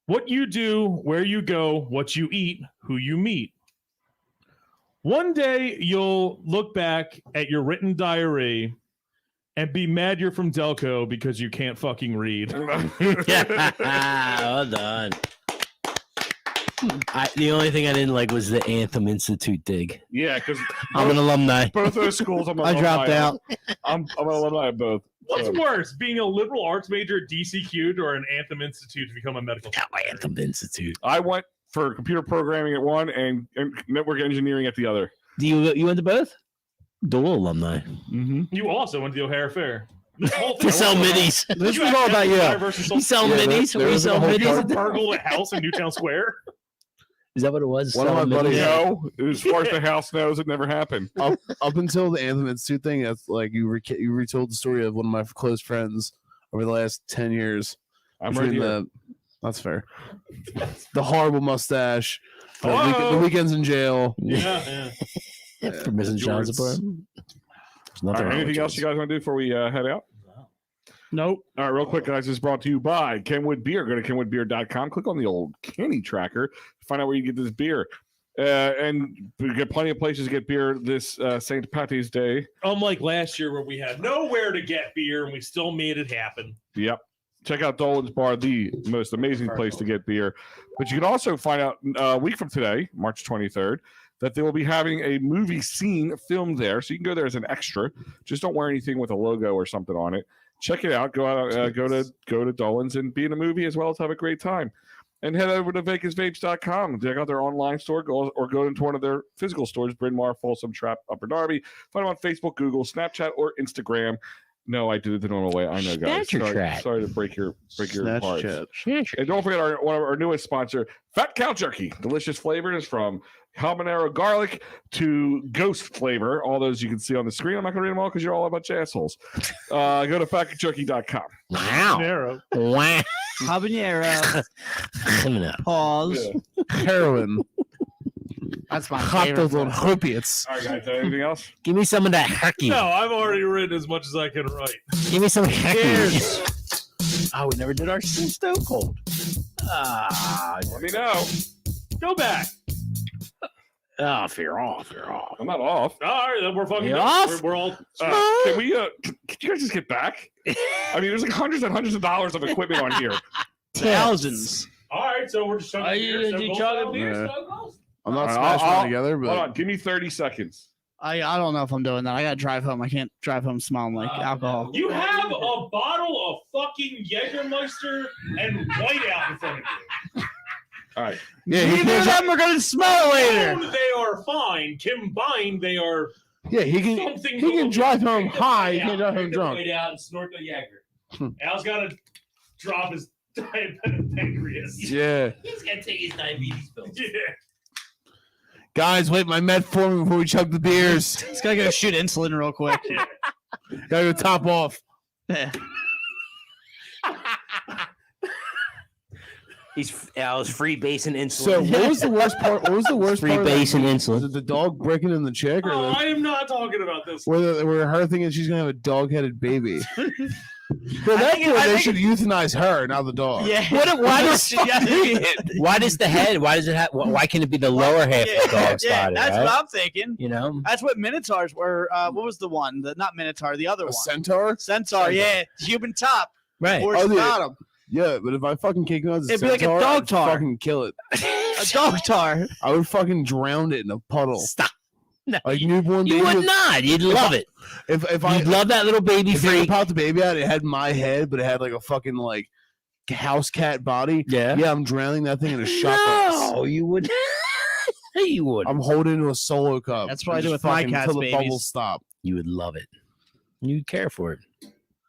What you do, where you go, what you eat, who you meet. One day, you'll look back at your written diary and be mad you're from Delco because you can't fucking read. Well done. The only thing I didn't like was the Anthem Institute dig. Yeah, because I'm an alumni. both of those schools, I'm an I dropped alumni of. out. I'm an alumni of both. What's So, worse, being a liberal arts major at DCQ'd or an Anthem Institute to become a medical secretary? Anthem Institute. I went for computer programming at one and network engineering at the other. You went to both? Dual alumni. Mm-hmm. You also went to the O'Hara Fair. To sell minis. This was all about you. You sell minis? there We was a sell whole minis? burgled a house in Newtown Square. Is that what it was? One of my Selling buddies- minis? No, as far as the house knows, it never happened. Up until the Anthem Institute thing, that's like you retold the story of one of my close friends over the last 10 years. I'm right here. That's fair. The horrible mustache. The Hello? weekends in jail. Yeah. For missing child support? There's All nothing right, wrong anything with else you yours. guys want to do before we head out? Nope. All right, real quick, guys. This is brought to you by Kenwood Beer. Go to kenwoodbeer.com. Click on the old Kenny tracker. Find out where you get this beer. And we get plenty of places to get beer this St. Patty's Day. Unlike last year where we had nowhere to get beer and we still made it happen. Yep. Check out Dolan's Bar, the most amazing place to get beer. But you can also find out a week from today, March 23rd, that they will be having a movie scene filmed there. So you can go there as an extra. Just don't wear anything with a logo or something on it. Check it out. Go out, go to Dolan's and be in a movie as well as have a great time. And head over to VegasVapes.com. Check out their online store, or go into one of their physical stores, Bryn Mawr, Folsom, Trap, Upper Darby. Find them on Facebook, Google, Snapchat, or Instagram. No, I did it the normal way. I know, guys. Sorry to break your heart. And don't forget one of our newest sponsor, Fat Cow Jerky. Delicious flavors from habanero garlic to ghost flavor. All those you can see on the screen. I'm not going to read them all because you're all a bunch of assholes. Go to fatcowjerky.com. Wow. Narrow. Wow. Habanero. No. Pause. Heroin. That's my Hot favorite. those on opiates. All right, guys. Anything else? Give me some of that herky. No, I've already written as much as I can write. Give me some herky. Oh, we never did our Stone Cold. Let me know. Go back. Oh, if you're off, you're off. I'm not off. All right, then we're fucking You done. off? We're all. Can we? Can you guys just get back? I mean, there's like hundreds and hundreds of dollars of equipment on here. Thousands. All right, so we're just Are you chugging chugging beer. beer? Yeah. I'm not All right, smashing I'll- them together, Hold but on. Give me 30 seconds. I don't know if I'm doing that. I gotta drive home. I can't drive home smelling like alcohol. You have a bottle of fucking Jägermeister and Whiteout in front of you. All right. yeah, Neither of them are gonna smell later. Alone, they are fine. Combined, they are yeah, he can something. he can drive home Take the high. He Whiteout, can drive home take the drunk. Whiteout and snort the Jäger. Al's got to drop his diabetic pancreas. Yeah, He's got to take his diabetes pills. Yeah. guys, wait my metformin before we chug the beers. Just gotta go shoot insulin real quick. Gotta go top off. Yeah. He's Al's free base and insulin. So what was the worst part? What was the worst free part? of that base and movie? insulin. Was it the dog breaking in the chick, or Oh, the, I am not talking about this. where her thinking she's gonna have a dog-headed baby? For that think- point, I they think- should euthanize her, not the dog. Yeah. Why does why does the head? Why does it have? Why can it be the lower half of the dog's body? That's right? what I'm thinking. You know. That's what Minotaurs were. What was the one? Not Minotaur, the other A one. centaur? Centaur, yeah. Human top. Right. Horse Oh, yeah. bottom. Yeah, but if I fucking kick out as a It'd be like a centaur, dog I'd tar. fucking kill it. A dog tar. I would fucking drown it in a puddle. Stop. No, Like newborn you baby. would with- not. You'd love it. If I You'd love that little baby if I freak. popped the baby out, it had my head, but it had like a fucking like house cat body. Yeah. Yeah, I'm drowning that thing in a shot glass. No, you would. You would. I'm holding into a solo cup. That's what I Just do with my fucking cat's until the babies. bubbles stop. You would love it. You'd care for it.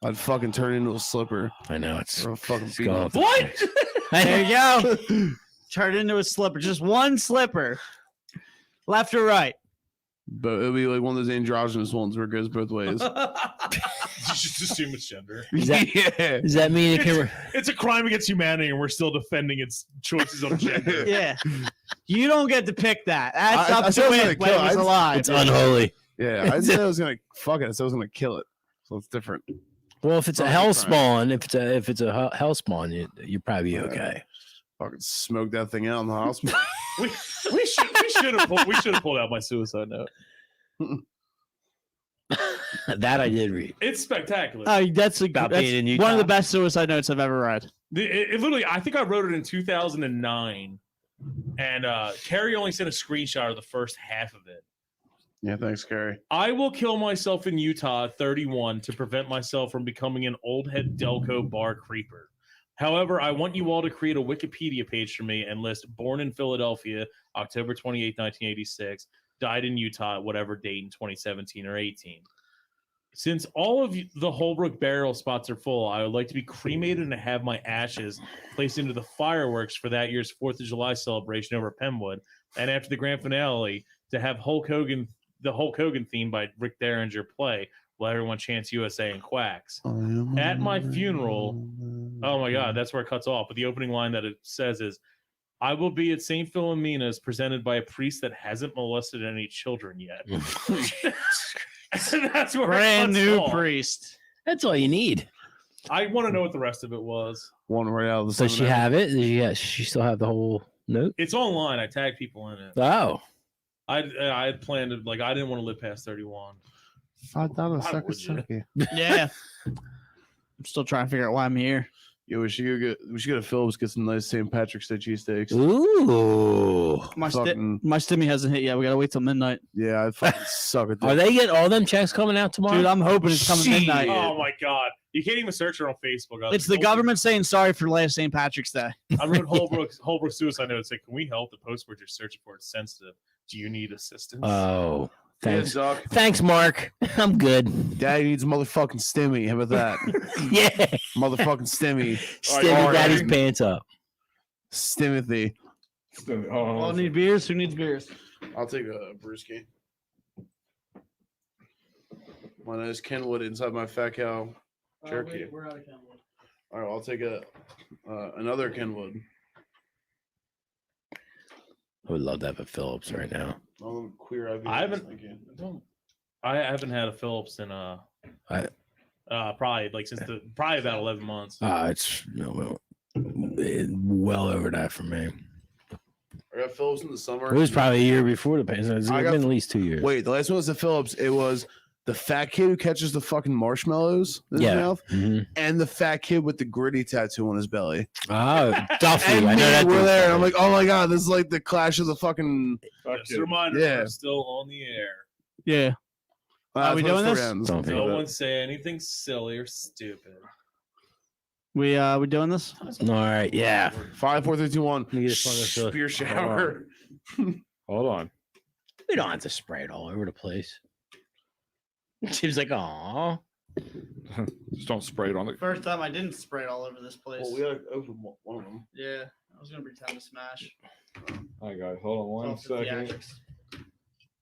I'd fucking turn into a slipper I know it's. or a fucking it's beat going up. What? There you go. Turn it into a slipper. Just one slipper. Left or right? But it'll be like one of those androgynous ones where it goes both ways. You just assume it's gender. Yeah. Does that mean it can? It's a crime against humanity, and we're still defending its choices on gender. Yeah. You don't get to pick that. That's I up said I to was it gonna when it kill was it. alive. It's unholy. Yeah, I didn't say I was gonna fuck it. I said I was gonna kill it. So it's different. Well, if it's a Fucking hell crime. spawn, if it's a hell spawn, you're probably okay. Fucking smoke that thing out in the hospital. we should have pulled out my suicide note. That I did read. It's spectacular. That's About that's being in one of Utah. the best suicide notes I've ever read. It literally, I think I wrote it in 2009, And Carrie only sent a screenshot of the first half of it. Yeah, thanks, Carrie. I will kill myself in Utah at 31 to prevent myself from becoming an old head Delco bar creeper. However, I want you all to create a Wikipedia page for me and list born in Philadelphia, October 28, 1986, died in Utah at whatever date in 2017 or 18. Since all of the Holbrook burial spots are full, I would like to be cremated and have my ashes placed into the fireworks for that year's 4th of July celebration over Penwood. And after the grand finale, to have the Hulk Hogan theme by Rick Derringer play while everyone chants USA and quacks. At my funeral, oh my God, that's where it cuts off. But the opening line that it says is, I will be at St. Philomena's presented by a priest that hasn't molested any children yet. That's where Brand it cuts new off. priest. That's all you need. I want to know what the rest of it was. One right out of the Does she have it? Does she still have the whole note? It's online. I tagged people in it. Oh. I had planned to, like, I didn't want to live past 31. $5 Why sucker would you? sucky. Yeah. I'm still trying to figure out why I'm here. Yeah, we should go to Phillips, get some nice St. Patrick's Day cheesesteaks. Ooh. My Fucking- stimmy hasn't hit yet. We gotta wait till midnight. Yeah, I fucking suck at that. Are they getting all them checks coming out tomorrow? Dude, I'm hoping it's coming Shit. midnight. Oh my God. You can't even search it on Facebook. It's the government saying sorry for last St. Patrick's Day. I wrote Holbrook suicide note. It's like, can we help? The post we're just searching for it's sensitive. Do you need assistance? Oh. Thanks. Yeah, Doc. Thanks, Mark. I'm good. Daddy needs a motherfucking stimmy. How about that? Yeah. Motherfucking stimmy. Stimmy daddy's pants up. Stimothy. All need beers? Who needs beers? I'll take a brewski. My nice Kenwood inside my Fat Cow jerky. We're out of Kenwood. All right, I'll take another Kenwood. I would love to have a Phillips right now. Oh, queer IBS. I haven't- Thank you. I haven't had a Phillips in probably about 11 months. It's well over that for me. I got Phillips in the summer. It was probably a year before the pandemic. It's I been got- at least 2 years. Wait, the last one was the Phillips. It was the fat kid who catches the fucking marshmallows in his Yeah. mouth, Mhm. and the fat kid with the gritty tattoo on his belly. Oh, Duffy. And I know that we're dude's there, and I'm funny. like, oh my god, this is like the clash of the fucking. Just a reminder, Yeah. we're still on the air. Yeah. Are we that's doing how the this? story ends. Don't think No about one say anything silly or stupid. We doing this? All right. Yeah. 5, 4, 3, 2, 1. Let me get this one that's Spear shower. Hold on. We don't have to spray it all over the place. Seems like, aw. Just don't spray it on the. First time I didn't spray it all over this place. Well, we gotta open one of them. Yeah. I was gonna pretend to smash. Hi guys, hold on one Off the second. theatrics.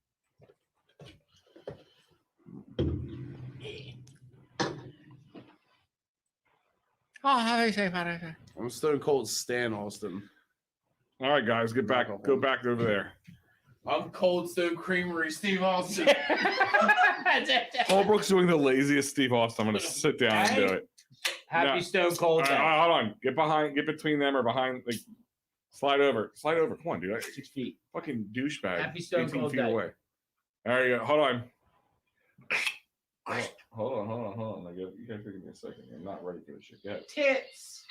I'm Stone Cold Stan Austin. All right, guys, get back. Go back over there. I'm Cold Stone Creamery Steve Austin. Holbrook's doing the laziest Steve Austin. I'm gonna sit down and do it. Happy No. Stone Cold All right, hold on. Get between them or behind. Like, slide over. Come on, dude. 6 feet. Fucking douchebag. Happy Stone 18 Cold feet Day. away. There you go. Hold on. Hold on. You gotta give me a second. I'm not ready for this shit yet. Tits.